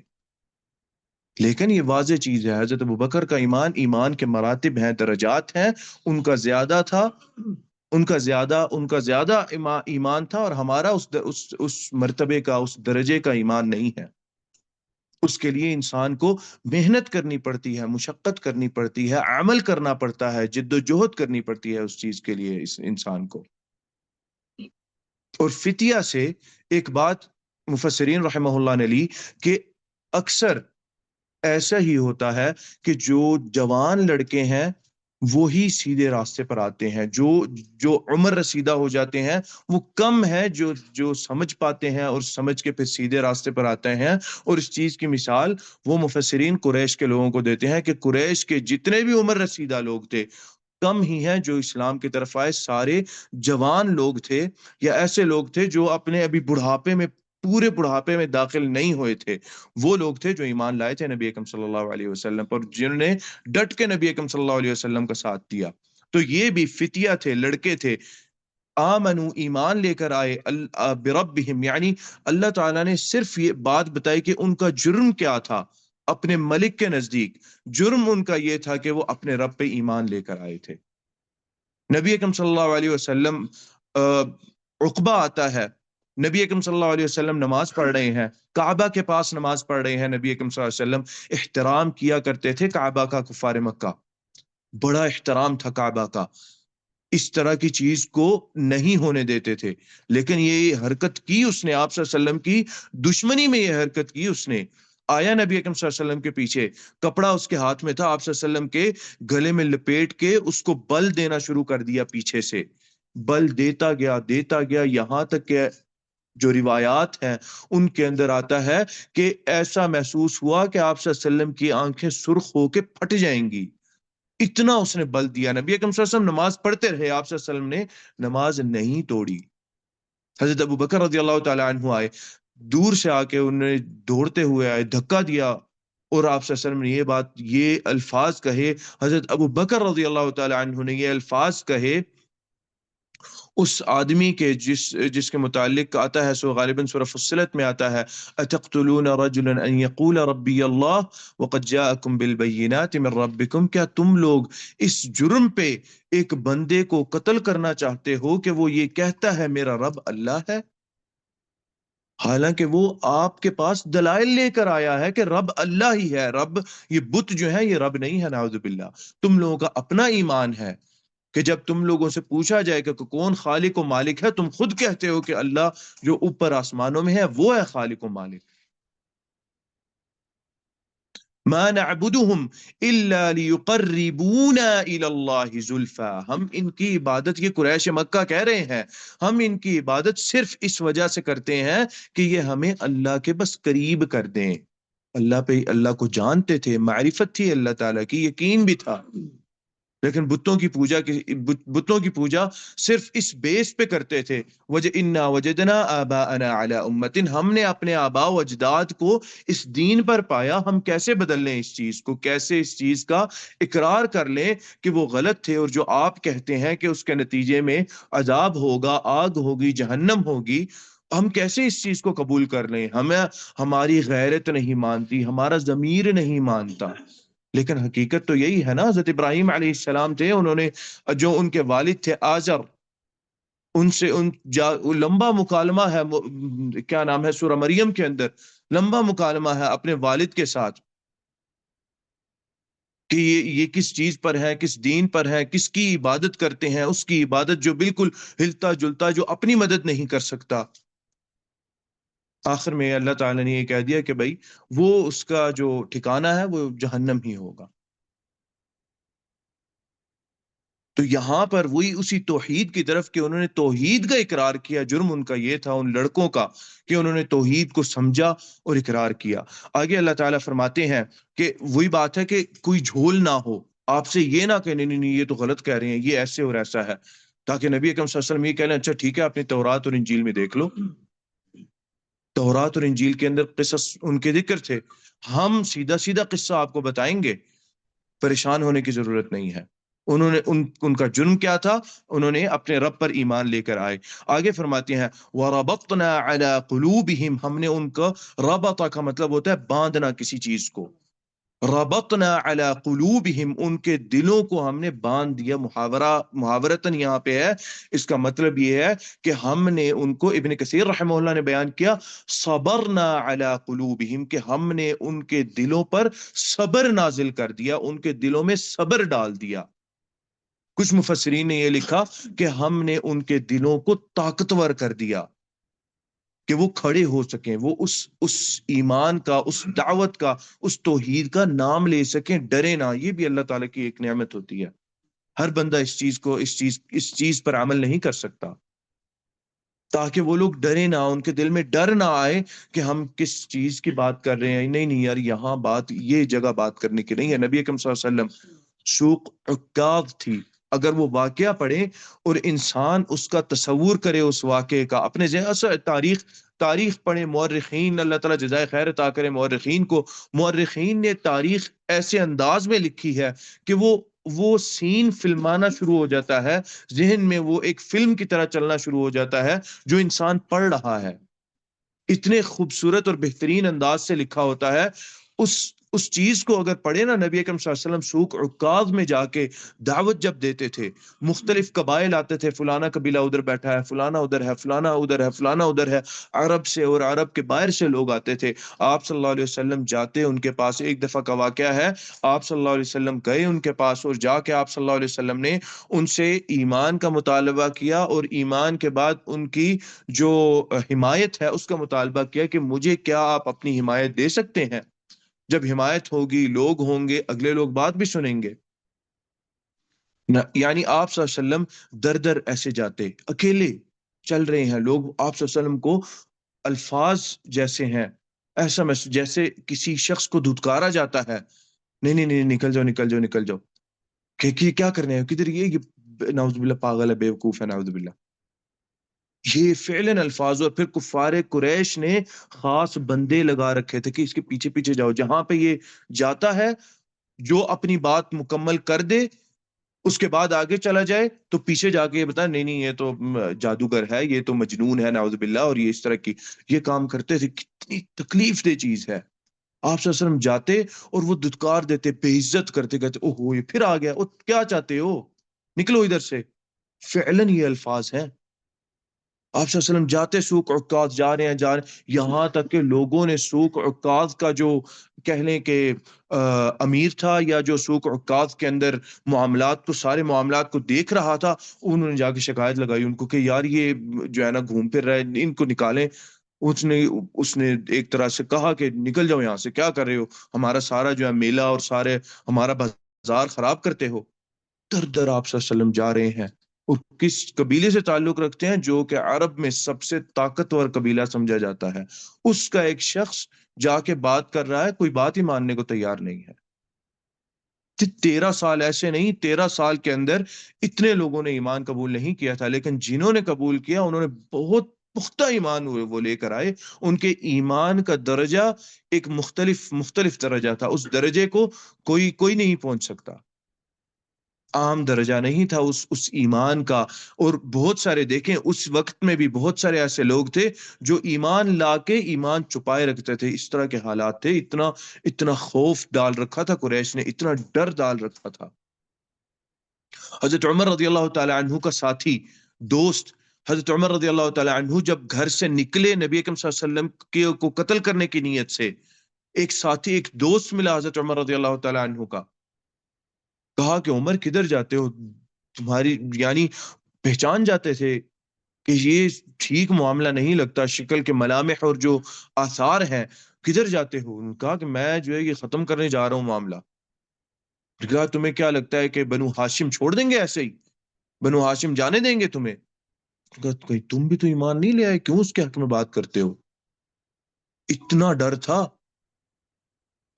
Speaker 1: لیکن یہ واضح چیز ہے، حضرت ابوبکر کا ایمان، ایمان کے مراتب ہیں، درجات ہیں. ان کا زیادہ تھا، ان کا زیادہ ایمان تھا، اور ہمارا اس مرتبے کا، اس درجے کا ایمان نہیں ہے. اس کے لیے انسان کو محنت کرنی پڑتی ہے، مشقت کرنی پڑتی ہے، عمل کرنا پڑتا ہے، جد و جہد کرنی پڑتی ہے اس چیز کے لیے اس انسان کو. اور فتیہ سے ایک بات مفسرین رحمہ اللہ نے لی کہ اکثر ایسا ہی ہوتا ہے کہ جو جوان لڑکے ہیں وہی سیدھے راستے پر آتے ہیں. جو عمر رسیدہ ہو جاتے ہیں وہ کم ہے جو سمجھ پاتے ہیں اور سمجھ کے پھر سیدھے راستے پر آتے ہیں. اور اس چیز کی مثال وہ مفسرین قریش کے لوگوں کو دیتے ہیں کہ قریش کے جتنے بھی عمر رسیدہ لوگ تھے کم ہی ہیں جو اسلام کی طرف آئے. سارے جوان لوگ تھے یا ایسے لوگ تھے جو اپنے ابھی پورے بڑھاپے میں داخل نہیں ہوئے تھے. وہ لوگ تھے جو ایمان لائے تھے نبی اکرم صلی اللہ علیہ وسلم پر، جنہوں نے ڈٹ کے نبی اکرم صلی اللہ علیہ وسلم کا ساتھ دیا. تو یہ بھی فتیہ تھے، لڑکے تھے. آمنو، ایمان لے کر آئے، بربہم، یعنی اللہ تعالیٰ نے صرف یہ بات بتائی کہ ان کا جرم کیا تھا. اپنے ملک کے نزدیک جرم ان کا یہ تھا کہ وہ اپنے رب پہ ایمان لے کر آئے تھے. نبی اکرم صلی اللہ علیہ وسلم، عقبہ آتا ہے، نبی اکرم صلی اللہ علیہ وسلم نماز پڑھ رہے ہیں، کعبہ کے پاس نماز پڑھ رہے ہیں. نبی اکرم صلی اللہ علیہ وسلم احترام کیا کرتے تھے کعبہ کا. کفار مکہ بڑا احترام تھا کعبہ کا، اس طرح کی چیز کو نہیں ہونے دیتے تھے. لیکن یہ حرکت کی اس نے، آپ صلی اللہ علیہ وسلم کی دشمنی میں یہ حرکت کی اس نے. آیا نبی اکرم صلی اللہ علیہ وسلم کے پیچھے، کپڑا اس کے ہاتھ میں تھا، آپ صلی اللہ علیہ وسلم کے گلے میں لپیٹ کے اس کو بل دینا شروع کر دیا. پیچھے سے بل دیتا گیا یہاں تک کہ جو روایات ہیں ان کے اندر آتا ہے کہ ایسا محسوس ہوا کہ آپ صلی اللہ علیہ وسلم کی آنکھیں سرخ ہو کے پھٹ جائیں گی، اتنا اس نے بل دیا. نبی اکرم صلی اللہ علیہ وسلم نماز پڑھتے رہے، آپ صلی اللہ علیہ وسلم نے نماز نہیں توڑی. حضرت ابوبکر رضی اللہ تعالی عنہ آئے، دور سے آ کے انہیں دوڑتے ہوئے آئے، دھکا دیا، اور آپ صلی اللہ علیہ وسلم نے یہ الفاظ کہے. حضرت ابوبکر رضی اللہ تعالی عنہ نے یہ الفاظ کہے اس آدمی کے جس کے متعلق آتا ہے، سو غالباً سورہ فصلت میں آتا ہے، اتقتلون رجلا ان یقول ربی اللہ وقد جاءکم بالبینات من ربکم، کیا تم لوگ اس جرم پہ ایک بندے کو قتل کرنا چاہتے ہو کہ وہ یہ کہتا ہے میرا رب اللہ ہے، حالانکہ وہ آپ کے پاس دلائل لے کر آیا ہے کہ رب اللہ ہی ہے. رب، یہ بت جو ہے یہ رب نہیں ہے، نعوذ باللہ. تم لوگوں کا اپنا ایمان ہے کہ جب تم لوگوں سے پوچھا جائے کہ کون خالق و مالک ہے، تم خود کہتے ہو کہ اللہ جو اوپر آسمانوں میں ہے وہ ہے خالق و مالک. ما نعبدهم الا ليقربونا الى الله زلفا، ہم ان کی عبادت، یہ قریش مکہ کہہ رہے ہیں، ہم ان کی عبادت صرف اس وجہ سے کرتے ہیں کہ یہ ہمیں اللہ کے بس قریب کر دیں. اللہ پہ، اللہ کو جانتے تھے، معرفت تھی اللہ تعالیٰ کی، یقین بھی تھا. لیکن بتوں کی پوجا صرف اس بیس پہ کرتے تھے، انا وجدنا آباءنا علی امتن، ہم نے اپنے آباء و اجداد کو اس دین پر پایا، ہم کیسے بدل لیں اس چیز کو، کیسے اس چیز کا اقرار کر لیں کہ وہ غلط تھے، اور جو آپ کہتے ہیں کہ اس کے نتیجے میں عذاب ہوگا، آگ ہوگی، جہنم ہوگی، ہم کیسے اس چیز کو قبول کر لیں؟ ہماری غیرت نہیں مانتی، ہمارا ضمیر نہیں مانتا۔ لیکن حقیقت تو یہی ہے نا، حضرت ابراہیم علیہ السلام تھے، انہوں نے جو ان کے والد تھے آزر، ان سے لمبا مکالمہ ہے، کیا نام ہے، سورہ مریم کے اندر لمبا مکالمہ ہے اپنے والد کے ساتھ کہ یہ کس چیز پر ہے، کس دین پر ہے، کس کی عبادت کرتے ہیں، اس کی عبادت جو بالکل ہلتا جلتا، جو اپنی مدد نہیں کر سکتا۔ آخر میں اللہ تعالیٰ نے یہ کہہ دیا کہ بھائی وہ اس کا جو ٹھکانہ ہے وہ جہنم ہی ہوگا۔ تو یہاں پر وہی اسی توحید کی طرف کہ انہوں نے توحید کا اقرار کیا، جرم ان کا یہ تھا ان لڑکوں کا کہ انہوں نے توحید کو سمجھا اور اقرار کیا۔ آگے اللہ تعالیٰ فرماتے ہیں کہ وہی بات ہے کہ کوئی جھول نہ ہو آپ سے، یہ نہ کہ نہیں نہیں نہیں، یہ تو غلط کہہ رہے ہیں، یہ ایسے اور ایسا ہے، تاکہ نبی اکرم صلی اللہ علیہ وسلم یہ کہہ لیں اچھا ٹھیک ہے، اپنی تورات اور انجیل میں دیکھ لو، تورات اور انجیل کے اندر قصص ان کے ذکر تھے، ہم سیدھا سیدھا قصہ آپ کو بتائیں گے، پریشان ہونے کی ضرورت نہیں ہے۔ انہوں نے ان کا جرم کیا تھا؟ انہوں نے اپنے رب پر ایمان لے کر آئے۔ آگے فرماتے ہیں وَرَبَطْنَا عَلَىٰ قُلُوبِهِمْ، ہم نے ان کو، ربطہ کا مطلب ہوتا ہے باندھنا کسی چیز کو، ربطنا علی قلوبہم، ان کے دلوں کو ہم نے باندھ دیا، محاورتاً یہاں پہ ہے، اس کا مطلب یہ ہے کہ ہم نے ان کو، ابن کثیر رحمہ اللہ نے بیان کیا صبرنا علی قلوبہم، کہ ہم نے ان کے دلوں پر صبر نازل کر دیا، ان کے دلوں میں صبر ڈال دیا۔ کچھ مفسرین نے یہ لکھا کہ ہم نے ان کے دلوں کو طاقتور کر دیا کہ وہ کھڑے ہو سکیں، وہ اس ایمان کا، اس دعوت کا، اس توحید کا نام لے سکیں، ڈرے نہ۔ یہ بھی اللہ تعالیٰ کی ایک نعمت ہوتی ہے، ہر بندہ اس چیز پر عمل نہیں کر سکتا، تاکہ وہ لوگ ڈرے نہ، ان کے دل میں ڈر نہ آئے کہ ہم کس چیز کی بات کر رہے ہیں، نہیں نہیں یار، یہاں بات، یہ جگہ بات کرنے کی نہیں ہے۔ نبی اکرم صلی اللہ علیہ وسلم، سوق عکاظ تھی، اگر وہ واقعہ پڑھے اور انسان اس کا تصور کرے، اس واقعے کا اپنے ذہن سے، تاریخ پڑھے، مورخین، اللہ تعالیٰ جزائے خیر عطا کرے مورخین کو، مورخین نے تاریخ ایسے انداز میں لکھی ہے کہ وہ سین فلمانا شروع ہو جاتا ہے، ذہن میں وہ ایک فلم کی طرح چلنا شروع ہو جاتا ہے جو انسان پڑھ رہا ہے، اتنے خوبصورت اور بہترین انداز سے لکھا ہوتا ہے۔ اس چیز کو اگر پڑھے نا، نبی اکرم صلی اللہ علیہ وسلم سوق عکاظ میں جا کے دعوت جب دیتے تھے، مختلف قبائل آتے تھے، فلانا قبیلہ ادھر بیٹھا ہے، فلانا ادھر ہے، فلانا ادھر ہے، فلانا ادھر ہے، عرب سے اور عرب کے باہر سے لوگ آتے تھے، آپ صلی اللہ علیہ وسلم جاتے ان کے پاس۔ ایک دفعہ کا واقعہ ہے، آپ صلی اللہ علیہ وسلم گئے ان کے پاس، اور جا کے آپ صلی اللہ علیہ وسلم نے ان سے ایمان کا مطالبہ کیا، اور ایمان کے بعد ان کی جو حمایت ہے اس کا مطالبہ کیا کہ مجھے کیا آپ اپنی حمایت دے سکتے ہیں؟ جب حمایت ہوگی، لوگ ہوں گے، اگلے لوگ بات بھی سنیں گے۔ یعنی آپ صلی اللہ علیہ وسلم در در ایسے جاتے، اکیلے چل رہے ہیں لوگ، آپ صلی اللہ علیہ وسلم کو الفاظ جیسے ہیں، ایسا جیسے کسی شخص کو دھتکارا جاتا ہے، نہیں نہیں نہیں، نکل جاؤ نکل جاؤ نکل جاؤ، کہ کیا کرنے ہیں، کدھر، یہ نعوذ باللہ پاگل ہے، بیوقوف ہے، نعوذ باللہ۔ یہ فعلاً الفاظ، اور پھر کفار قریش نے خاص بندے لگا رکھے تھے کہ اس کے پیچھے پیچھے جاؤ، جہاں پہ یہ جاتا ہے جو اپنی بات مکمل کر دے، اس کے بعد آگے چلا جائے تو پیچھے جا کے یہ بتا نہیں نہیں، یہ تو جادوگر ہے، یہ تو مجنون ہے، نعوذ باللہ، اور یہ اس طرح کی یہ کام کرتے تھے۔ کتنی تکلیف دہ چیز ہے۔ آپ صلی اللہ علیہ وسلم جاتے اور وہ دھتکار دیتے، بے عزت کرتے، کہتے اوہ یہ پھر آ گیا، کیا چاہتے ہو، نکلو ادھر سے۔ فعلاً یہ الفاظ ہیں۔ آپ صلی اللہ علیہ وسلم جاتے، سوق عکاظ جا رہے ہیں، یہاں تک کہ لوگوں نے سوق عکاظ کا جو کہہ لیں کہ امیر تھا، یا جو سوق عکاظ کے اندر معاملات کو، سارے معاملات کو دیکھ رہا تھا، انہوں نے جا کے شکایت لگائی ان کو کہ یار یہ جو ہے نا گھوم پھر رہے، ان کو نکالیں۔ اس نے ایک طرح سے کہا کہ نکل جاؤ یہاں سے، کیا کر رہے ہو، ہمارا سارا جو ہے میلہ اور سارے ہمارا بازار خراب کرتے ہو۔ در در آپ صلی اللہ علیہ وسلم جا رہے ہیں، اور کس قبیلے سے تعلق رکھتے ہیں؟ جو کہ عرب میں سب سے طاقتور قبیلہ سمجھا جاتا ہے، اس کا ایک شخص جا کے بات کر رہا ہے، کوئی بات ہی ماننے کو تیار نہیں ہے۔ 13 سال ایسے نہیں، 13 سال کے اندر اتنے لوگوں نے ایمان قبول نہیں کیا تھا، لیکن جنہوں نے قبول کیا انہوں نے بہت پختہ ایمان ہوئے وہ لے کر آئے. ان کے ایمان کا درجہ ایک مختلف درجہ تھا. اس درجے کو کوئی نہیں پہنچ سکتا. عام درجہ نہیں تھا اس ایمان کا. اور بہت سارے دیکھیں اس وقت میں بھی بہت سارے ایسے لوگ تھے جو ایمان لا کے ایمان چھپائے رکھتے تھے. اس طرح کے حالات تھے. اتنا خوف ڈال رکھا تھا قریش نے، اتنا ڈر ڈال رکھا تھا. حضرت عمر رضی اللہ تعالی عنہ کا ساتھی دوست حضرت عمر رضی اللہ تعالی عنہ جب گھر سے نکلے نبی اکرم صلی اللہ علیہ وسلم کو قتل کرنے کی نیت سے، ایک ساتھی ایک دوست ملا حضرت عمر رضی اللہ تعالی عنہ کا. کہا کہ عمر کدھر جاتے ہو؟ تمہاری یعنی پہچان جاتے تھے کہ یہ ٹھیک معاملہ نہیں لگتا، شکل کے ملامح اور جو آثار ہیں. کدھر جاتے ہو؟ انہوں نے کہا کہ میں جو ہے یہ ختم کرنے جا رہا ہوں معاملہ. کہا تمہیں کیا لگتا ہے کہ بنو ہاشم چھوڑ دیں گے ایسے ہی؟ بنو ہاشم جانے دیں گے تمہیں؟ کہا کہ تم بھی تو ایمان نہیں لے آئے، کیوں اس کے حق میں بات کرتے ہو؟ اتنا ڈر تھا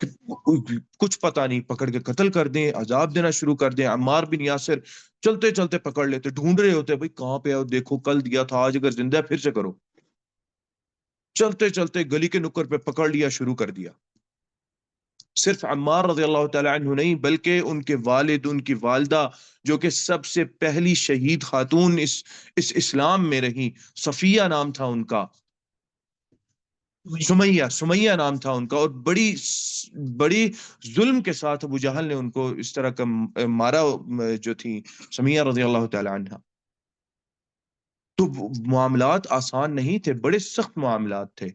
Speaker 1: کہ کچھ پتا نہیں، پکڑ کے قتل کر دیں، عذاب دینا شروع کر دیں. عمار بن یاسر چلتے چلتے پکڑ لیتے، ڈھونڈ رہے ہوتے بھائی کہاں پہ آؤ، دیکھو کل دیا تھا، آج اگر زندہ ہے پھر سے کرو. چلتے چلتے گلی کے نکر پہ پکڑ لیا، شروع کر دیا. صرف عمار رضی اللہ تعالی عنہ نہیں بلکہ ان کے والد، ان کی والدہ جو کہ سب سے پہلی شہید خاتون اس اسلام میں رہی، صفیہ نام تھا ان کا، سمیہ نام تھا ان کا. اور بڑی ظلم کے ساتھ ابو جہل نے ان کو اس طرح کا مارا جو تھی سمیہ رضی اللہ تعالی عنہ. تو معاملات آسان نہیں تھے، بڑے سخت معاملات تھے.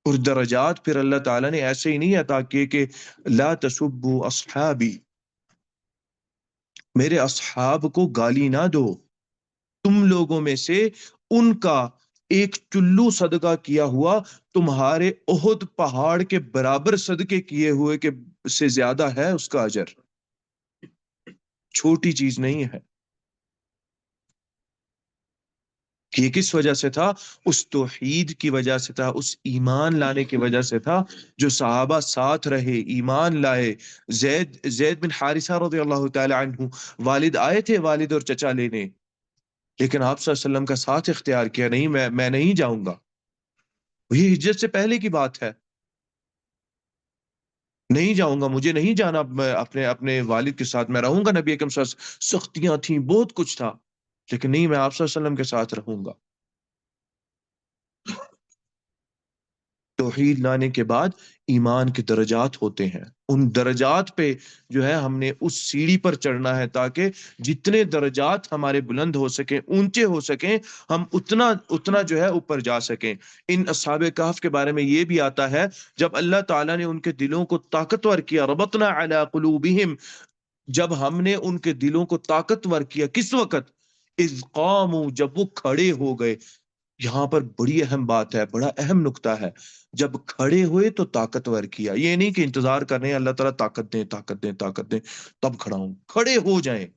Speaker 1: اور درجات پھر اللہ تعالیٰ نے ایسے ہی نہیں عطا کیے کہ لا تسبوا اصحابی، میرے اصحاب کو گالی نہ دو. تم لوگوں میں سے ان کا ایک چلو صدقہ کیا ہوا تمہارے احد پہاڑ کے برابر صدقے کیے ہوئے کے سے زیادہ ہے اس کا اجر. چھوٹی چیز نہیں ہے. یہ کس وجہ سے تھا؟ اس توحید کی وجہ سے تھا، اس ایمان لانے کی وجہ سے تھا. جو صحابہ ساتھ رہے، ایمان لائے. زید بن حارثہ رضی اللہ تعالی عنہ والد آئے تھے، والد اور چچا لینے، لیکن آپ صلی اللہ علیہ وسلم کا ساتھ اختیار کیا. نہیں، میں نہیں جاؤں گا. یہ ہجرت سے پہلے کی بات ہے. نہیں جاؤں گا، مجھے نہیں جانا، میں اپنے والد کے ساتھ میں رہوں گا. نبی اکرم صلی اللہ علیہ وسلم، سختیاں تھیں، بہت کچھ تھا، لیکن نہیں، میں آپ صلی اللہ علیہ وسلم کے ساتھ رہوں گا. توحید لانے کے بعد ایمان کے درجات ہوتے ہیں. ان درجات پہ جو ہے ہم نے اس سیڑھی پر چڑھنا ہے تاکہ جتنے درجات ہمارے بلند ہو سکیں، اونچے ہو سکیں، ہم اتنا جو ہے اوپر جا سکیں. ان اصحاب کہف کے بارے میں یہ بھی آتا ہے جب اللہ تعالیٰ نے ان کے دلوں کو طاقتور کیا، ربطنا علی قلوبہم، جب ہم نے ان کے دلوں کو طاقتور کیا. کس وقت؟ اذ قاموا، جب وہ کھڑے ہو گئے. یہاں پر بڑی اہم بات ہے، بڑا اہم نقطہ ہے. جب کھڑے ہوئے تو طاقتور کیا. یہ نہیں کہ انتظار کر رہے ہیں اللہ تعالیٰ طاقت دیں طاقت دیں طاقت دیں تب کھڑا ہوں. کھڑے ہو جائیں،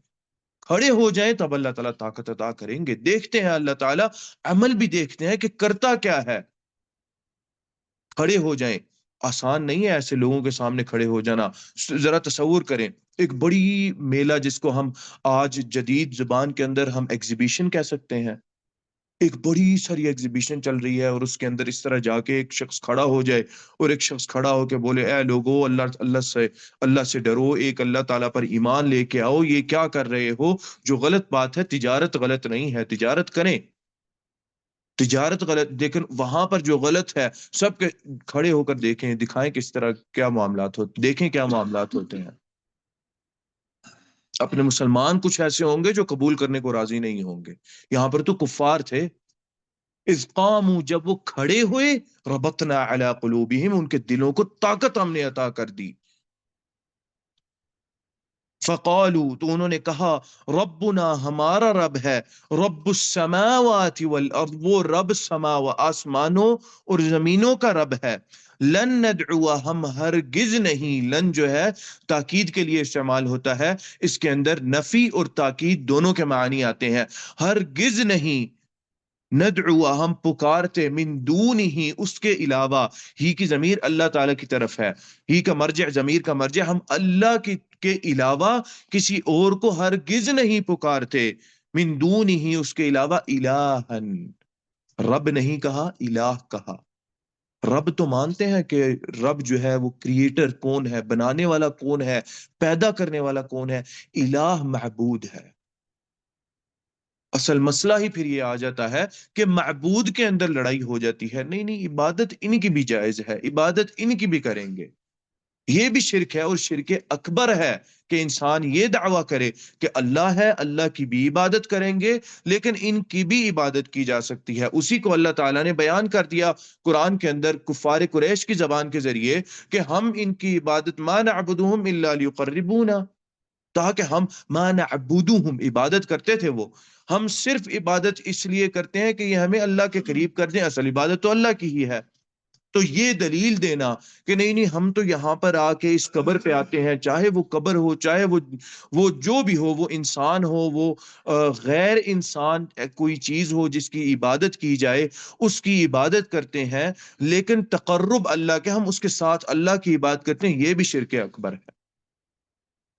Speaker 1: کھڑے ہو جائیں تب اللہ تعالیٰ طاقت عطا کریں گے. دیکھتے ہیں اللہ تعالیٰ، عمل بھی دیکھتے ہیں کہ کرتا کیا ہے. کھڑے ہو جائیں. آسان نہیں ہے ایسے لوگوں کے سامنے کھڑے ہو جانا. ذرا تصور کریں ایک بڑی میلہ جس کو ہم آج جدید زبان کے اندر ہم ایگزیبیشن کہہ سکتے ہیں، ایک بڑی ساری ایگزیبیشن چل رہی ہے اور اس کے اندر اس طرح جا کے ایک شخص کھڑا ہو جائے اور ایک شخص کھڑا ہو کے بولے اے لوگو، اللہ سے ڈرو، ایک اللہ تعالیٰ پر ایمان لے کے آؤ. یہ کیا کر رہے ہو؟ جو غلط بات ہے. تجارت غلط نہیں ہے، تجارت کریں، تجارت غلط، لیکن وہاں پر جو غلط ہے سب کے کھڑے ہو کر دیکھیں، دکھائیں کس طرح کیا معاملات ہوتے، دیکھیں کیا معاملات ہوتے ہیں. اپنے مسلمان کچھ ایسے ہوں گے جو قبول کرنے کو راضی نہیں ہوں گے. یہاں پر تو کفار تھے. اذ قاموا، جب وہ کھڑے ہوئے، ربطنا علی قلوبہم، ان کے دلوں کو طاقت ہم نے عطا کر دی. فقالوا، تو انہوں نے کہا، ربنا، ہمارا رب ہے، رب السماوات والارض، وہ رب سما و آسمانوں اور زمینوں کا رب ہے. لن ندعو، ہم ہرگز نہیں، لن جو ہے تاکید کے لیے استعمال ہوتا ہے، اس کے اندر نفی اور تاکید دونوں کے معنی آتے ہیں. ہرگز نہیں ندعو ہم پکارتے من دون ہی اس کے علاوہ، ہی کی ضمیر اللہ تعالیٰ کی طرف ہے، ہی کا مرجع ضمیر کا مرجع ہم اللہ کی کے علاوہ کسی اور کو ہرگز نہیں پکارتے، من دون ہی اس کے علاوہ الہن، رب نہیں کہا الہ کہا۔ رب تو مانتے ہیں کہ رب جو ہے وہ کریٹر کون ہے، بنانے والا کون ہے، پیدا کرنے والا کون ہے، الہ معبود ہے۔ اصل مسئلہ ہی پھر یہ آ جاتا ہے کہ معبود کے اندر لڑائی ہو جاتی ہے، نہیں نہیں عبادت ان کی بھی جائز ہے، عبادت ان کی بھی کریں گے۔ یہ بھی شرک ہے، اور شرک اکبر ہے کہ انسان یہ دعویٰ کرے کہ اللہ ہے، اللہ کی بھی عبادت کریں گے، لیکن ان کی بھی عبادت کی جا سکتی ہے۔ اسی کو اللہ تعالیٰ نے بیان کر دیا قرآن کے اندر کفار قریش کی زبان کے ذریعے کہ ہم ان کی عبادت ما نعبدہم الا لیقربونا، تاکہ ہم ما نعبدوہم عبادت کرتے تھے وہ، ہم صرف عبادت اس لیے کرتے ہیں کہ یہ ہمیں اللہ کے قریب کر دیں، اصل عبادت تو اللہ کی ہی ہے۔ تو یہ دلیل دینا کہ نہیں نہیں ہم تو یہاں پر آ کے اس قبر پہ آتے ہیں، چاہے وہ قبر ہو، چاہے وہ جو بھی ہو، وہ انسان ہو، وہ غیر انسان کوئی چیز ہو جس کی عبادت کی جائے، اس کی عبادت کرتے ہیں، لیکن تقرب اللہ کے ہم اس کے ساتھ اللہ کی عبادت کرتے ہیں، یہ بھی شرک اکبر ہے۔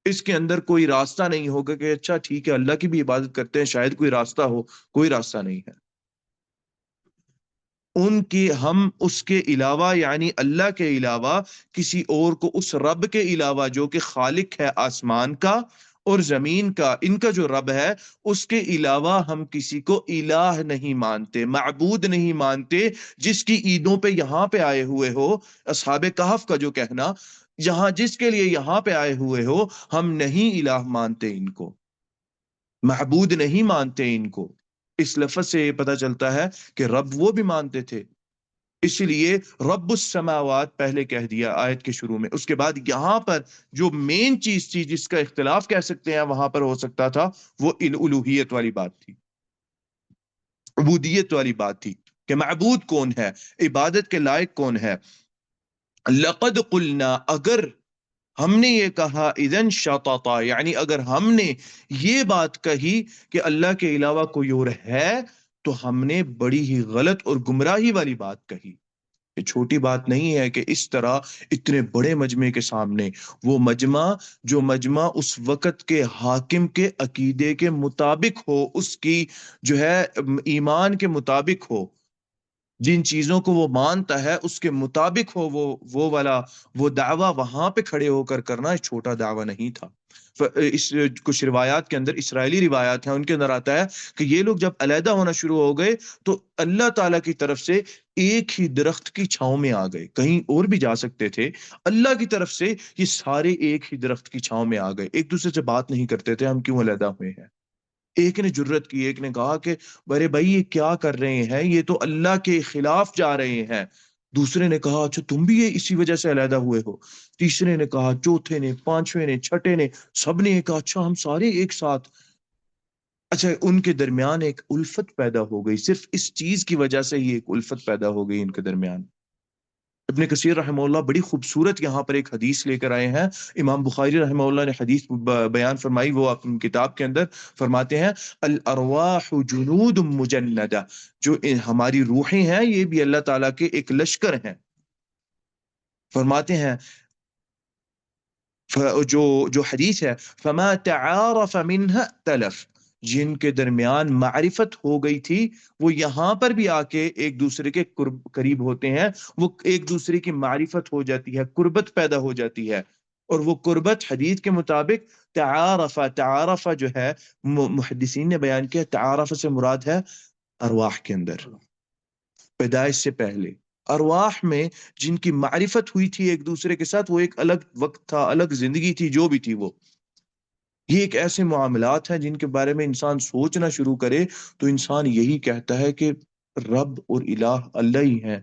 Speaker 1: اس کے اندر کوئی راستہ نہیں ہوگا کہ اچھا ٹھیک ہے اللہ کی بھی عبادت کرتے ہیں شاید کوئی راستہ ہو، کوئی راستہ نہیں ہے۔ ان کی ہم اس کے علاوہ یعنی اللہ کے علاوہ کسی اور کو، اس رب کے علاوہ جو کہ خالق ہے آسمان کا اور زمین کا، ان کا جو رب ہے، اس کے علاوہ ہم کسی کو الہ نہیں مانتے، معبود نہیں مانتے۔ جس کی عیدوں پہ یہاں پہ آئے ہوئے ہو، اصحاب کہف کا جو کہنا، جہاں جس کے لیے یہاں پہ آئے ہوئے ہو، ہم نہیں الہ مانتے ان کو، معبود نہیں مانتے ان کو۔ اس لفظ سے یہ پتہ چلتا ہے کہ رب وہ بھی مانتے تھے، اس لیے رب السماوات پہلے کہہ دیا آیت کے شروع میں، اس کے بعد یہاں پر جو مین چیز تھی جس کا اختلاف کہہ سکتے ہیں وہاں پر ہو سکتا تھا، وہ الوہیت والی بات تھی، عبودیت والی بات تھی کہ معبود کون ہے، عبادت کے لائق کون ہے۔ لقد قلنا، اگر ہم نے یہ کہا، اذن شططا یعنی اگر ہم نے یہ بات کہی کہ اللہ کے علاوہ کوئی اور ہے، تو ہم نے بڑی ہی غلط اور گمراہی والی بات کہی۔ یہ چھوٹی بات نہیں ہے کہ اس طرح اتنے بڑے مجمع کے سامنے، وہ مجمع جو مجمع اس وقت کے حاکم کے عقیدے کے مطابق ہو، اس کی جو ہے ایمان کے مطابق ہو، جن چیزوں کو وہ مانتا ہے اس کے مطابق ہو، وہ دعویٰ وہاں پہ کھڑے ہو کر کرنا ایک چھوٹا دعویٰ نہیں تھا۔ اس کچھ روایات کے اندر، اسرائیلی روایات ہیں، ان کے اندر آتا ہے کہ یہ لوگ جب علیحدہ ہونا شروع ہو گئے تو اللہ تعالیٰ کی طرف سے ایک ہی درخت کی چھاؤں میں آ گئے، کہیں اور بھی جا سکتے تھے، اللہ کی طرف سے یہ سارے ایک ہی درخت کی چھاؤں میں آ گئے، ایک دوسرے سے بات نہیں کرتے تھے ہم کیوں علیحدہ ہوئے ہیں۔ ایک نے جرت کی، ایک نے کہا کہ برے بھائی یہ کیا کر رہے ہیں، یہ تو اللہ کے خلاف جا رہے ہیں۔ دوسرے نے کہا اچھا تم بھی یہ اسی وجہ سے علیحدہ ہوئے ہو۔ تیسرے نے کہا، چوتھے نے، پانچویں نے، چھٹے نے، سب نے یہ کہا اچھا ہم سارے ایک ساتھ۔ اچھا ان کے درمیان ایک الفت پیدا ہو گئی، صرف اس چیز کی وجہ سے ہی ایک الفت پیدا ہو گئی ان کے درمیان۔ ابن کثیر رحمہ اللہ بڑی خوبصورت یہاں پر ایک حدیث لے کر آئے ہیں، امام بخاری رحمہ اللہ نے حدیث بیان فرمائی، وہ اپنی کتاب کے اندر فرماتے ہیں الارواح جنود مجندہ، جو ہماری روحیں ہیں یہ بھی اللہ تعالیٰ کے ایک لشکر ہیں۔ فرماتے ہیں جو حدیث ہے فما تعارف منها تلف، جن کے درمیان معرفت ہو گئی تھی وہ یہاں پر بھی آ کے ایک دوسرے کے قریب ہوتے ہیں، وہ ایک دوسرے کی معرفت ہو جاتی ہے، قربت پیدا ہو جاتی ہے، اور وہ قربت حدیث کے مطابق تعارف جو ہے محدثین نے بیان کیا، تعارف سے مراد ہے ارواح کے اندر، پیدائش سے پہلے ارواح میں جن کی معرفت ہوئی تھی ایک دوسرے کے ساتھ، وہ ایک الگ وقت تھا، الگ زندگی تھی، جو بھی تھی وہ، یہ ایک ایسے معاملات ہیں جن کے بارے میں انسان سوچنا شروع کرے تو انسان یہی کہتا ہے کہ رب اور الہ اللہ ہی ہیں۔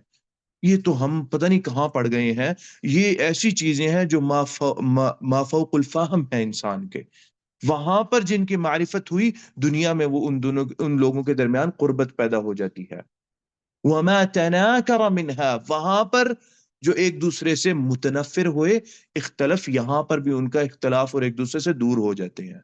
Speaker 1: یہ تو ہم پتہ نہیں کہاں پڑ گئے ہیں، یہ ایسی چیزیں ہیں جو ما فوق الفہم ہیں انسان کے۔ وہاں پر جن کی معرفت ہوئی دنیا میں، وہ ان لوگوں کے درمیان قربت پیدا ہو جاتی ہے۔ وما تناکر منها، وہاں پر جو ایک دوسرے سے متنفر ہوئے، اختلاف، یہاں پر بھی ان کا اختلاف اور ایک دوسرے سے دور ہو جاتے ہیں۔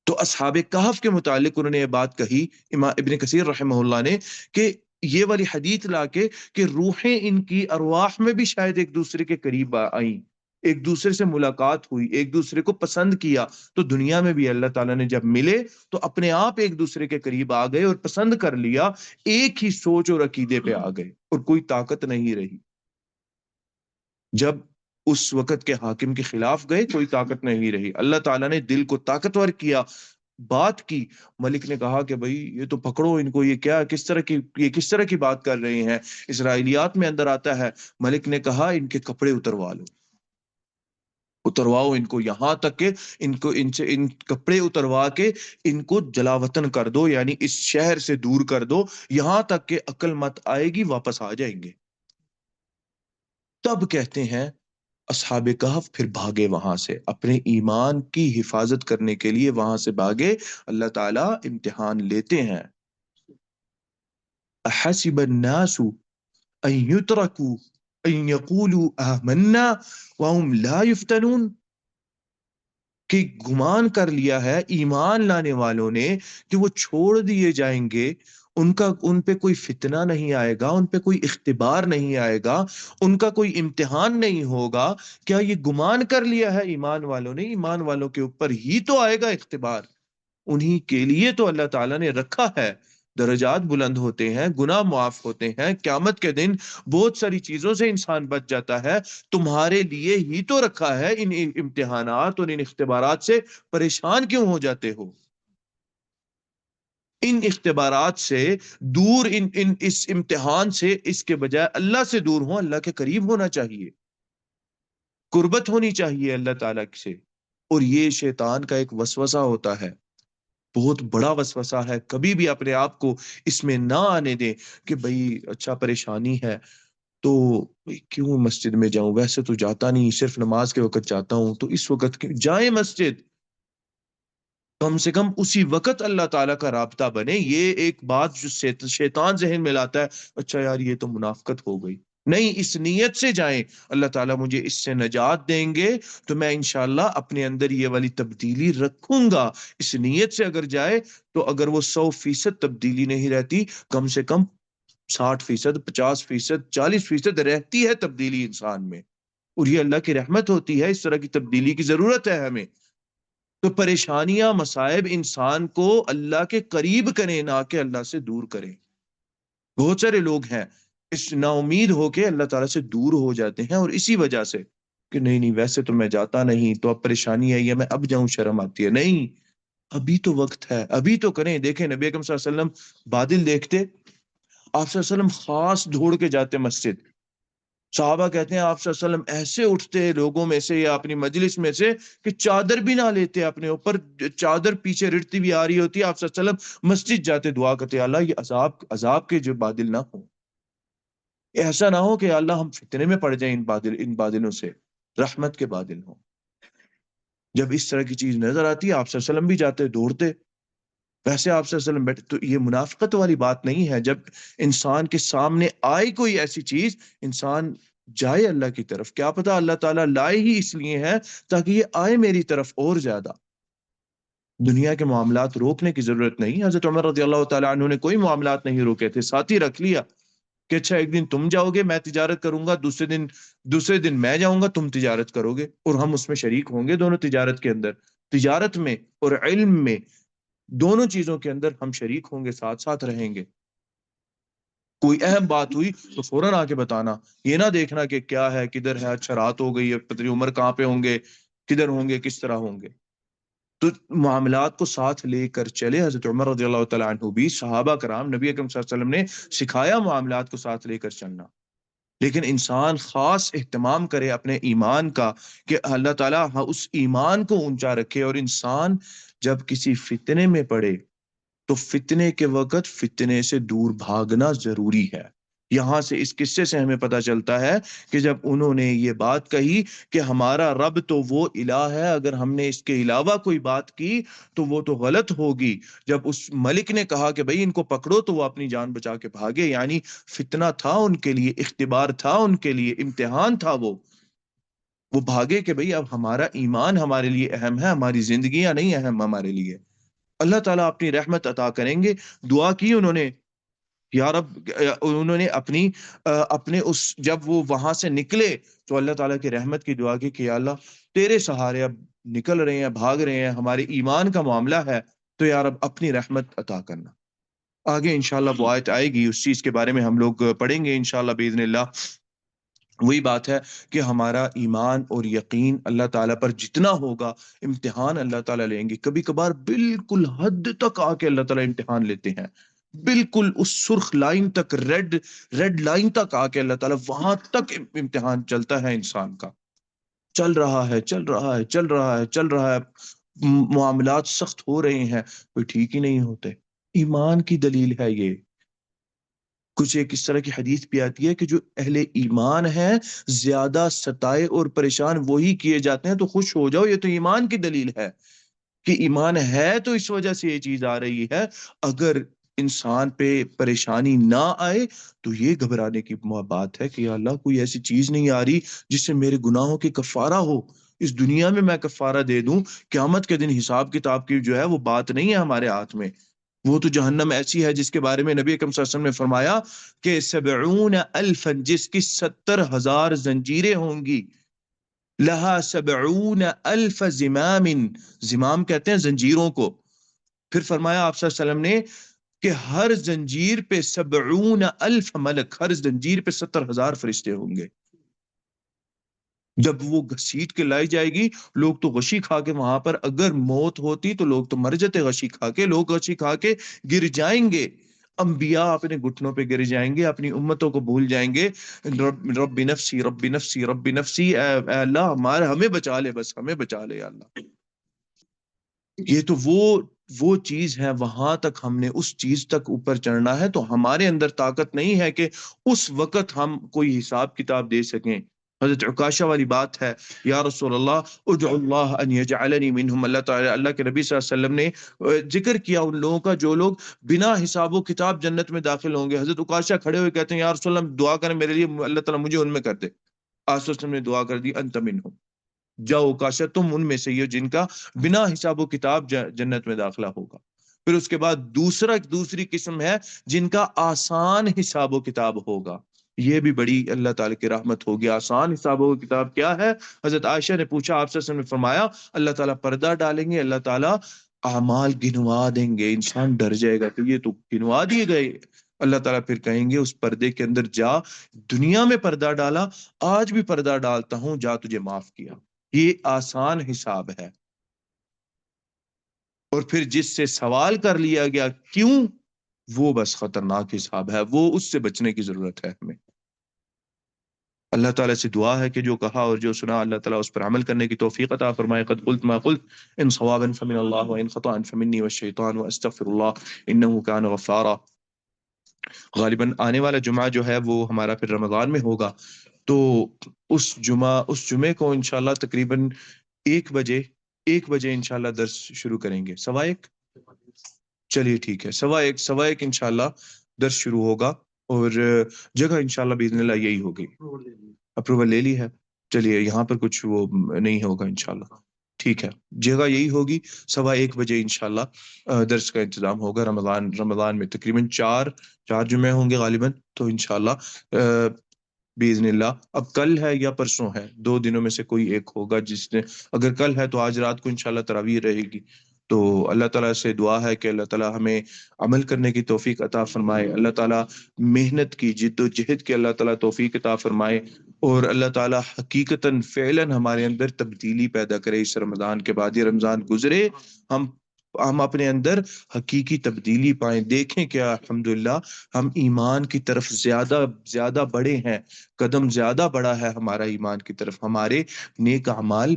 Speaker 1: تو اصحاب کہف کے متعلق انہوں نے یہ بات کہی امام ابن کثیر رحمہ اللہ نے کہ یہ والی حدیث لا کے کہ روحیں ان کی ارواح میں بھی شاید ایک دوسرے کے قریب آئیں، ایک دوسرے سے ملاقات ہوئی، ایک دوسرے کو پسند کیا، تو دنیا میں بھی اللہ تعالیٰ نے جب ملے تو اپنے آپ ایک دوسرے کے قریب آ گئے اور پسند کر لیا، ایک ہی سوچ اور عقیدے پہ آ گئے اور کوئی طاقت نہیں رہی۔ جب اس وقت کے حاکم کے خلاف گئے کوئی طاقت نہیں رہی، اللہ تعالیٰ نے دل کو طاقتور کیا، بات کی۔ ملک نے کہا کہ بھائی یہ تو پکڑو ان کو، یہ کیا کس طرح کی بات کر رہے ہیں۔ اسرائیلیات میں اندر آتا ہے، ملک نے کہا ان کے کپڑے اترواؤ ان کو، یہاں تک کہ ان کپڑے اتروا کے ان کو جلا وطن کر دو، یعنی اس شہر سے دور کر دو، یہاں تک کہ عقل مت آئے گی واپس آ جائیں گے۔ تب کہتے ہیں اصحاب کہف پھر بھاگے وہاں سے، اپنے ایمان کی حفاظت کرنے کے لیے وہاں سے بھاگے۔ اللہ تعالیٰ امتحان لیتے ہیں۔ احسب الناس ان یترکوا ان یقولوا آمنا وهم لا یفتنون، کہ گمان کر لیا ہے ایمان لانے والوں نے کہ وہ چھوڑ دیے جائیں گے، ان پہ کوئی فتنہ نہیں آئے گا، ان پہ کوئی اختبار نہیں آئے گا، ان کا کوئی امتحان نہیں ہوگا۔ کیا یہ گمان کر لیا ہے ایمان والوں نے؟ ایمان والوں کے اوپر ہی تو آئے گا اختبار، انہی کے لیے تو اللہ تعالیٰ نے رکھا ہے۔ درجات بلند ہوتے ہیں، گناہ معاف ہوتے ہیں، قیامت کے دن بہت ساری چیزوں سے انسان بچ جاتا ہے۔ تمہارے لیے ہی تو رکھا ہے، ان امتحانات اور ان اختبارات سے پریشان کیوں ہو جاتے ہو؟ ان اختبارات سے دور، اس امتحان سے، اس کے بجائے اللہ سے دور ہو، اللہ کے قریب ہونا چاہیے، قربت ہونی چاہیے اللہ تعالیٰ سے۔ اور یہ شیطان کا ایک وسوسہ ہوتا ہے، بہت بڑا وسوسہ ہے۔ کبھی بھی اپنے آپ کو اس میں نہ آنے دیں کہ بھئی اچھا پریشانی ہے تو کیوں مسجد میں جاؤں، ویسے تو جاتا نہیں، صرف نماز کے وقت جاتا ہوں، تو اس وقت جائیں مسجد، کم سے کم اسی وقت اللہ تعالیٰ کا رابطہ بنے۔ یہ ایک بات جو شیطان ذہن میں لاتا ہے، اچھا یار یہ تو منافقت ہو گئی، نہیں، اس نیت سے جائیں اللہ تعالیٰ مجھے اس سے نجات دیں گے تو میں انشاءاللہ اپنے اندر یہ والی تبدیلی رکھوں گا۔ اس نیت سے اگر جائے تو اگر وہ 100% تبدیلی نہیں رہتی، کم سے کم 60%، 50%، 40% رہتی ہے تبدیلی انسان میں، اور یہ اللہ کی رحمت ہوتی ہے۔ اس طرح کی تبدیلی کی ضرورت ہے ہمیں۔ تو پریشانیاں، مصائب انسان کو اللہ کے قریب کریں، نہ کہ اللہ سے دور کریں۔ بہت سارے لوگ ہیں اس نا امید ہو کے اللہ تعالیٰ سے دور ہو جاتے ہیں، اور اسی وجہ سے کہ نہیں نہیں ویسے تو میں جاتا نہیں، تو اب پریشانی آئی ہے، میں اب جاؤں شرم آتی ہے۔ نہیں، ابھی تو وقت ہے، ابھی تو کریں۔ دیکھیں نبی اکرم صلی اللہ علیہ وسلم بادل دیکھتے، آپ صلی اللہ علیہ وسلم خاص دوڑ کے جاتے مسجد۔ صحابہ کہتے ہیں آپ صلی اللہ علیہ وسلم ایسے اٹھتے لوگوں میں سے یا اپنی مجلس میں سے کہ چادر بھی نہ لیتے اپنے اوپر، چادر پیچھے رڑتی بھی آ رہی ہوتی ہے، آپ صلی اللہ علیہ وسلم مسجد جاتے دعا کرتے، اللہ یہ عذاب کے جو بادل نہ ہوں، ایسا نہ ہو کہ اللہ ہم فتنے میں پڑ جائیں ان بادلوں سے، رحمت کے بادل ہوں۔ جب اس طرح کی چیز نظر آتی ہے آپ صلی اللہ علیہ وسلم بھی جاتے دوڑتے، ویسے آپ صلی اللہ علیہ وسلم بیٹھے۔ تو یہ منافقت والی بات نہیں ہے۔ جب انسان کے سامنے آئے کوئی ایسی چیز، انسان جائے اللہ کی طرف۔ کیا پتا اللہ تعالیٰ لائے ہی اس لیے ہے تاکہ یہ آئے میری طرف اور زیادہ۔ دنیا کے معاملات روکنے کی ضرورت نہیں۔ حضرت عمر رضی اللہ تعالیٰ عنہ نے کوئی معاملات نہیں روکے تھے، ساتھی رکھ لیا کہ اچھا ایک دن تم جاؤ گے میں تجارت کروں گا، دوسرے دن میں جاؤں گا تم تجارت کرو گے، اور ہم اس میں شریک ہوں گے دونوں تجارت کے اندر، تجارت میں اور علم میں، دونوں چیزوں کے اندر ہم شریک ہوں گے، ساتھ ساتھ رہیں گے۔ کوئی اہم بات ہوئی تو فوراً آ کے بتانا، یہ نہ دیکھنا کہ کیا ہے، کدھر ہے، اچھا رات ہو گئی ہے، پتہ نہیں عمر کہاں پہ ہوں گے، کدھر ہوں گے، کس طرح ہوں گے۔ تو معاملات کو ساتھ لے کر چلے۔ حضرت عمر رضی اللہ تعالیٰ عنہ بھی، صحابہ کرام، نبی اکرم صلی اللہ علیہ وسلم نے سکھایا معاملات کو ساتھ لے کر چلنا۔ لیکن انسان خاص اہتمام کرے اپنے ایمان کا کہ اللہ تعالیٰ اس ایمان کو اونچا رکھے، اور انسان جب کسی فتنے میں پڑے تو فتنے کے وقت فتنے سے دور بھاگنا ضروری ہے۔ یہاں سے اس قصے سے ہمیں پتہ چلتا ہے کہ جب انہوں نے یہ بات کہی کہ ہمارا رب تو وہ الہ ہے، اگر ہم نے اس کے علاوہ کوئی بات کی تو وہ تو غلط ہوگی۔ جب اس ملک نے کہا کہ بھئی ان کو پکڑو تو وہ اپنی جان بچا کے بھاگے، یعنی فتنہ تھا ان کے لیے، اختبار تھا ان کے لیے، امتحان تھا۔ وہ بھاگے کہ بھئی اب ہمارا ایمان ہمارے لیے اہم ہے، ہماری زندگیاں نہیں اہم ہمارے لیے۔ اللہ تعالیٰ اپنی رحمت عطا کریں گے. دعا کی انہوں نے یا رب، انہوں نے اپنے اس جب وہ وہاں سے نکلے تو اللہ تعالیٰ کی رحمت کی دعا کی کہ یا اللہ تیرے سہارے اب نکل رہے ہیں، بھاگ رہے ہیں، ہمارے ایمان کا معاملہ ہے، تو یا رب اپنی رحمت عطا کرنا. آگے انشاءاللہ وہ آیت آئے گی، اس چیز کے بارے میں ہم لوگ پڑھیں گے انشاءاللہ باذن اللہ. وہی بات ہے کہ ہمارا ایمان اور یقین اللہ تعالیٰ پر جتنا ہوگا، امتحان اللہ تعالیٰ لیں گے. کبھی کبھار بالکل حد تک آ کے اللہ تعالیٰ امتحان لیتے ہیں، بالکل اس سرخ لائن تک، ریڈ لائن تک آ کے اللہ تعالیٰ وہاں تک امتحان چلتا ہے انسان کا. چل رہا ہے، چل رہا ہے، چل رہا ہے، چل رہا ہے، معاملات سخت ہو رہے ہیں، کوئی ٹھیک ہی نہیں ہوتے. ایمان کی دلیل ہے یہ. کچھ ایک اس طرح کی حدیث بھی آتی ہے کہ جو اہل ایمان ہے زیادہ ستائے اور پریشان وہی کیے جاتے ہیں، تو خوش ہو جاؤ، یہ تو ایمان کی دلیل ہے کہ ایمان ہے تو اس وجہ سے یہ چیز آ رہی ہے. اگر انسان پہ پریشانی نہ آئے تو یہ گھبرانے کی بات ہے کہ یا اللہ کوئی ایسی چیز نہیں آ رہی جس سے میرے گناہوں کی کفارہ ہو، اس دنیا میں کفارہ دے دوں، قیامت کے دن حساب کتاب کی جو ہے وہ بات نہیں ہے ہمارے ہاتھ میں. وہ تو جہنم ایسی ہے جس کے بارے میں نبی اکرم صلی اللہ علیہ وسلم نے فرمایا کہ 70,000 جس کی 70,000 زنجیریں ہوں گی، لہا 70,000 زمام، زمام کہتے ہیں زنجیروں کو. پھر فرمایا آپ صلی اللہ علیہ وسلم نے کہ ہر زنجیر پہ 70,000 ملک، ہر زنجیر پہ 70,000 فرشتے ہوں گے. جب وہ گھسیٹ کے لائی جائے گی، لوگ تو غشی کھا کے وہاں پر، اگر موت ہوتی تو لوگ تو مر جاتے غشی کھا کے، لوگ غشی کھا کے گر جائیں گے. انبیاء اپنے گھٹنوں پہ گر جائیں گے، اپنی امتوں کو بھول جائیں گے. رب نفسی رب نفسی رب نفسی، اے اللہ ہمیں بچا لے، بس ہمیں بچا لے یا اللہ. یہ تو وہ چیز ہے، وہاں تک ہم نے اس چیز تک اوپر چڑھنا ہے، تو ہمارے اندر طاقت نہیں ہے کہ اس وقت ہم کوئی حساب کتاب دے سکیں. حضرت عکاشہ والی بات ہے، یا رسول اللہ ادعو اللہ ان یجعلنی منہم. اللہ تعالی، اللہ کے نبی صلی اللہ علیہ وسلم نے ذکر کیا ان لوگوں کا جو لوگ بنا حساب و کتاب جنت میں داخل ہوں گے. حضرت عکاشہ کھڑے ہوئے کہتے ہیں یا رسول اللہ دعا کریں میرے لیے، اللہ تعالیٰ مجھے ان میں کر دے. آج تو نے دعا کر دی، انت منہم، جاؤ کاشا تم ان میں سے ہی ہو جن کا بنا حساب و کتاب جنت میں داخلہ ہوگا. پھر اس کے بعد دوسری قسم ہے جن کا آسان حساب و کتاب ہوگا. یہ بھی بڑی اللہ تعالی کی رحمت ہوگی. آسان حساب و کتاب کیا ہے؟ حضرت عائشہ نے پوچھا، آپ سے نے فرمایا اللہ تعالیٰ پردہ ڈالیں گے، اللہ تعالیٰ اعمال گنوا دیں گے، انسان ڈر جائے گا کہ یہ تو گنوا دیے گئے. اللہ تعالیٰ پھر کہیں گے اس پردے کے اندر جا، دنیا میں پردہ ڈالا، آج بھی پردہ ڈالتا ہوں، جا تجھے معاف کیا. یہ آسان حساب ہے. اور پھر جس سے سوال کر لیا گیا کیوں، وہ بس خطرناک حساب ہے، وہ اس سے بچنے کی ضرورت ہے ہمیں. اللہ تعالیٰ سے دعا ہے کہ جو کہا اور جو سنا اللہ تعالیٰ اس پر عمل کرنے کی توفیق عطا فرمائے. قد قلت ما قلت ان صوابا فمن اللہ وان خطأ فمنی والشیطان واستغفر اللہ انہ کان غفارا. غالباً آنے والا جمعہ جو ہے وہ ہمارا پھر رمضان میں ہوگا، تو اس جمعے کو انشاءاللہ تقریباً 1 بجے انشاءاللہ درس شروع کریں گے. 1:15، چلیے ٹھیک ہے، 1:15 انشاءاللہ درس شروع ہوگا. اور جگہ انشاءاللہ باذن اللہ یہی ہوگی. اپروول لے لی ہے، چلیے یہاں پر کچھ وہ نہیں ہوگا انشاءاللہ. ٹھیک ہے، جگہ یہی ہوگی. 1:15 انشاءاللہ درس کا انتظام ہوگا. رمضان میں تقریباً چار جمعے ہوں گے غالباً، تو انشاءاللہ باذن اللہ. اب کل ہے یا پرسوں ہے، 2 دنوں میں سے کوئی ایک ہوگا. جس نے اگر کل ہے تو آج رات کو انشاءاللہ تراویح رہے گی. تو اللہ تعالیٰ سے دعا ہے کہ اللہ تعالیٰ ہمیں عمل کرنے کی توفیق عطا فرمائے. اللہ تعالیٰ محنت کی، جد و جہد کی اللہ تعالیٰ توفیق عطا فرمائے. اور اللہ تعالیٰ حقیقتاً فعلاً ہمارے اندر تبدیلی پیدا کرے. اس رمضان کے بعد، یہ رمضان گزرے، ہم اپنے اندر حقیقی تبدیلی پائیں. دیکھیں کہ الحمدللہ ہم ایمان کی طرف زیادہ بڑھے ہیں، قدم زیادہ بڑھا ہے ہمارا ایمان کی طرف. ہمارے نیک اعمال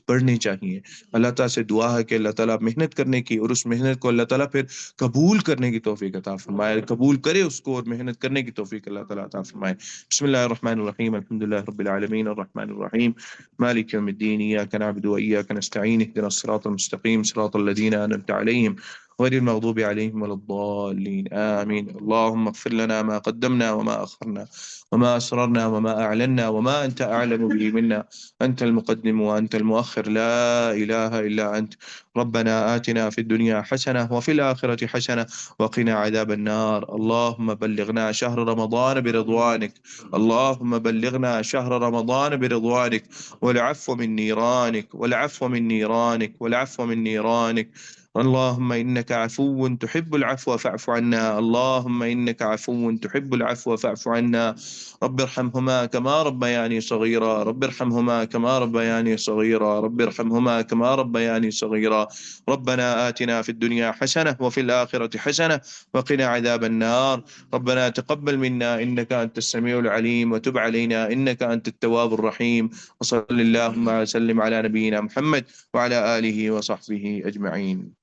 Speaker 1: بڑھنے چاہیے. اللہ تعالیٰ سے دعا ہے کہ اللہ تعالیٰ محنت کرنے کی، اور اس محنت کو اللہ تعالیٰ پھر قبول کرنے کی توفیق عطا فرمائے. قبول کرے اس کو اور محنت کرنے کی توفیق اللہ تعالیٰ عطا فرمائے. بسم اللہ الرحمن الرحیم، الحمدللہ رب العالمین، الرحمن الرحیم، مالک یوم الدین، ایاک نعبد و ایاک نستعین، اهدنا الصراط المستقیم، صراط الذین انعمت علیہم غير المغضوب عليهم ولا الضالين آمين. اللهم اغفر لنا ما قدمنا وما أخرنا وما أسررنا وما أعلنا وما أنت أعلم به منا. أنت المقدم وأنت المؤخر، لا إله إلا أنت. ربنا آتنا في الدنيا حسنة وفي الآخرة حسنة وقنا عذاب النار. اللهم بلغنا شهر رمضان برضوانك، اللهم بلغنا شهر رمضان برضوانك، والعفو من نيرانك، والعفو من نيرانك، والعفو من نيرانك. اللهم إنك عفو تحب العفو فاعف عنا، اللهم إنك عفو تحب العفو فاعف عنا. رب ارحمهما كما ربياني صغيرا، رب ارحمهما كما ربياني صغيرا، رب ارحمهما كما ربياني صغيرا. ربنا آتنا في الدنيا حسنة وفي الآخرة حسنة وقنا عذاب النار. ربنا تقبل منا إنك أنت السميع العليم، وتب علينا إنك أنت التواب الرحيم. وصل اللهم وسلم على نبينا محمد وعلى آله وصحبه أجمعين.